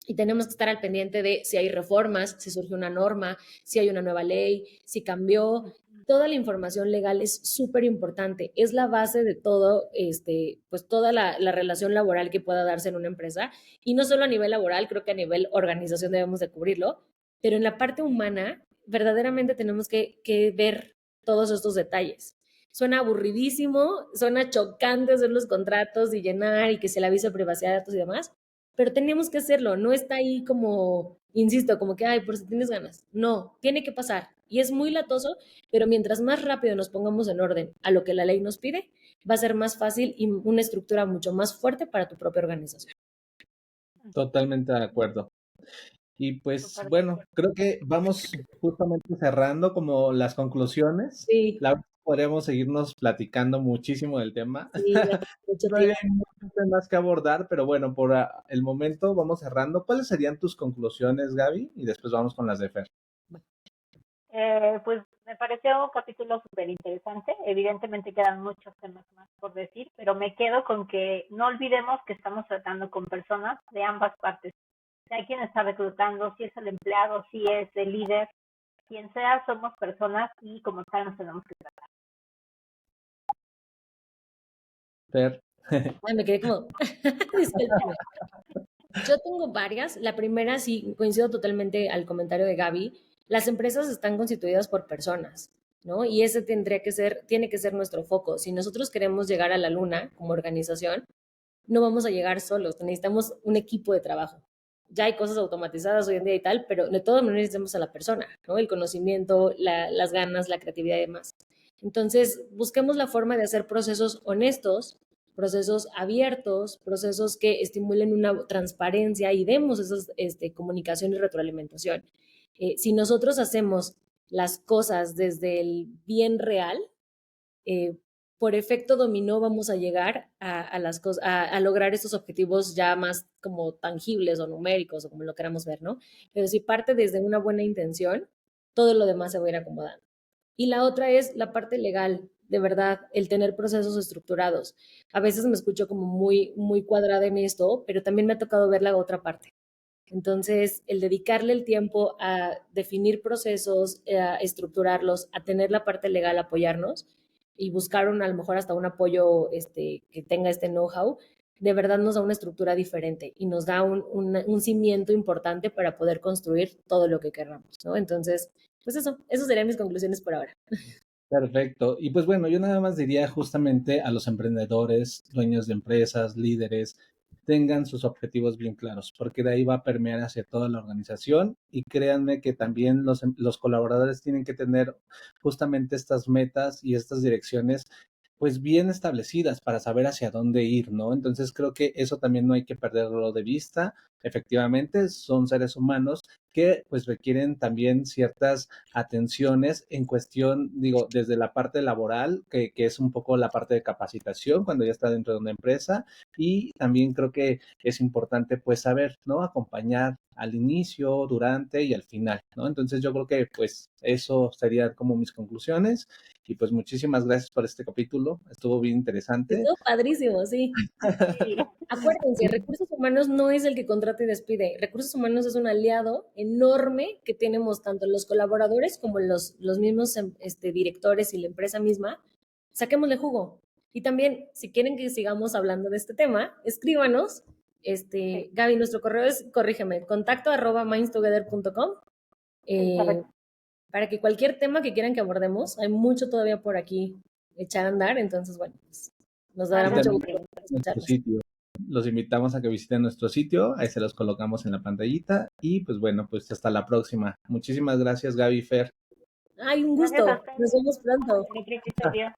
y tenemos que estar al pendiente de si hay reformas, si surge una norma, si hay una nueva ley, si cambió. Toda la información legal es súper importante, es la base de todo, pues toda la relación laboral que pueda darse en una empresa. Y no solo a nivel laboral, creo que a nivel organización debemos de cubrirlo, pero en la parte humana, verdaderamente tenemos que ver todos estos detalles. Suena aburridísimo, suena chocante hacer los contratos y llenar y que se le avise privacidad de datos y demás, pero tenemos que hacerlo, no está ahí como, insisto, como que, ay, por si tienes ganas. No, tiene que pasar. Y es muy latoso, pero mientras más rápido nos pongamos en orden a lo que la ley nos pide, va a ser más fácil y una estructura mucho más fuerte para tu propia organización. Totalmente de acuerdo. Y pues Súper de bueno, acuerdo. creo que vamos justamente cerrando como las conclusiones. Sí, La verdad, podríamos seguirnos platicando muchísimo del tema. sí, ya mucho Todavía tiempo. hay muchos temas que abordar, pero bueno, por el momento vamos cerrando. ¿Cuáles serían tus conclusiones, Gaby? Y después vamos con las de Fer. Pues me pareció un capítulo súper interesante. Evidentemente quedan muchos temas más por decir, pero me quedo con que no olvidemos que estamos tratando con personas de ambas partes. Sea quien está reclutando, si es el empleado, si es el líder, quien sea, somos personas y como tal nos tenemos que tratar. Fer. Ay, me quedé como, discúlpame. Yo tengo varias. La primera, sí, coincido totalmente al comentario de Gaby. Las empresas están constituidas por personas, ¿no? Y ese tiene que ser nuestro foco. Si nosotros queremos llegar a la luna como organización, no vamos a llegar solos. Necesitamos un equipo de trabajo. Ya hay cosas automatizadas hoy en día y tal, pero de todas maneras necesitamos a la persona, ¿no? El conocimiento, las ganas, la creatividad y demás. Entonces, busquemos la forma de hacer procesos honestos, procesos abiertos, procesos que estimulen una transparencia y demos esas comunicación y retroalimentación. Si nosotros hacemos las cosas desde el bien real, eh, por efecto dominó vamos a llegar las cosas, a lograr estos objetivos ya más como tangibles o numéricos o como lo queramos ver, ¿no? Pero si parte desde una buena intención, todo lo demás se va a ir acomodando. Y la otra es la parte legal, de verdad, el tener procesos estructurados. A veces me escucho como muy cuadrada en esto, pero también me ha tocado ver la otra parte. Entonces, el dedicarle el tiempo a definir procesos, a estructurarlos, a tener la parte legal, apoyarnos y buscar a lo mejor hasta un apoyo que tenga este know-how, de verdad nos da una estructura diferente y nos da un cimiento importante para poder construir todo lo que queramos, ¿no? Entonces, pues eso serían mis conclusiones por ahora. Perfecto. Y pues bueno, yo nada más diría justamente a los emprendedores, dueños de empresas, líderes, tengan sus objetivos bien claros, porque de ahí va a permear hacia toda la organización y créanme que también los colaboradores tienen que tener justamente estas metas y estas direcciones pues bien establecidas para saber hacia dónde ir, ¿no? Entonces creo que eso también no hay que perderlo de vista. efectivamente son seres humanos que pues requieren también ciertas atenciones en cuestión, digo, desde la parte laboral, que es un poco la parte de capacitación cuando ya está dentro de una empresa, y también creo que es importante pues saber, ¿no? Acompañar al inicio, durante y al final, ¿no? Entonces yo creo que pues eso serían como mis conclusiones y pues muchísimas gracias por este capítulo, estuvo bien interesante. Estuvo padrísimo, sí. Sí. Acuérdense, recursos humanos no es el que contrata y despide. Recursos humanos es un aliado enorme que tenemos tanto los colaboradores como los mismos directores y la empresa misma. Saquémosle jugo. Y también, si quieren que sigamos hablando de este tema, escríbanos. Sí, Gaby, nuestro correo es, corrígeme, contacto@mindstogether.com. es Eh, correcto. para que cualquier tema que quieran que abordemos, hay mucho todavía por aquí echar a andar, entonces, bueno, pues, nos dará Y mucho Mándanos también gusto preguntas. nuestro escucharlos. sitio. Los invitamos a que visiten nuestro sitio, ahí se los colocamos en la pantallita y pues bueno, pues hasta la próxima. Muchísimas gracias Gaby Fer. Ay, un Gracias a gusto. Nos ustedes. vemos pronto. En otro episodio.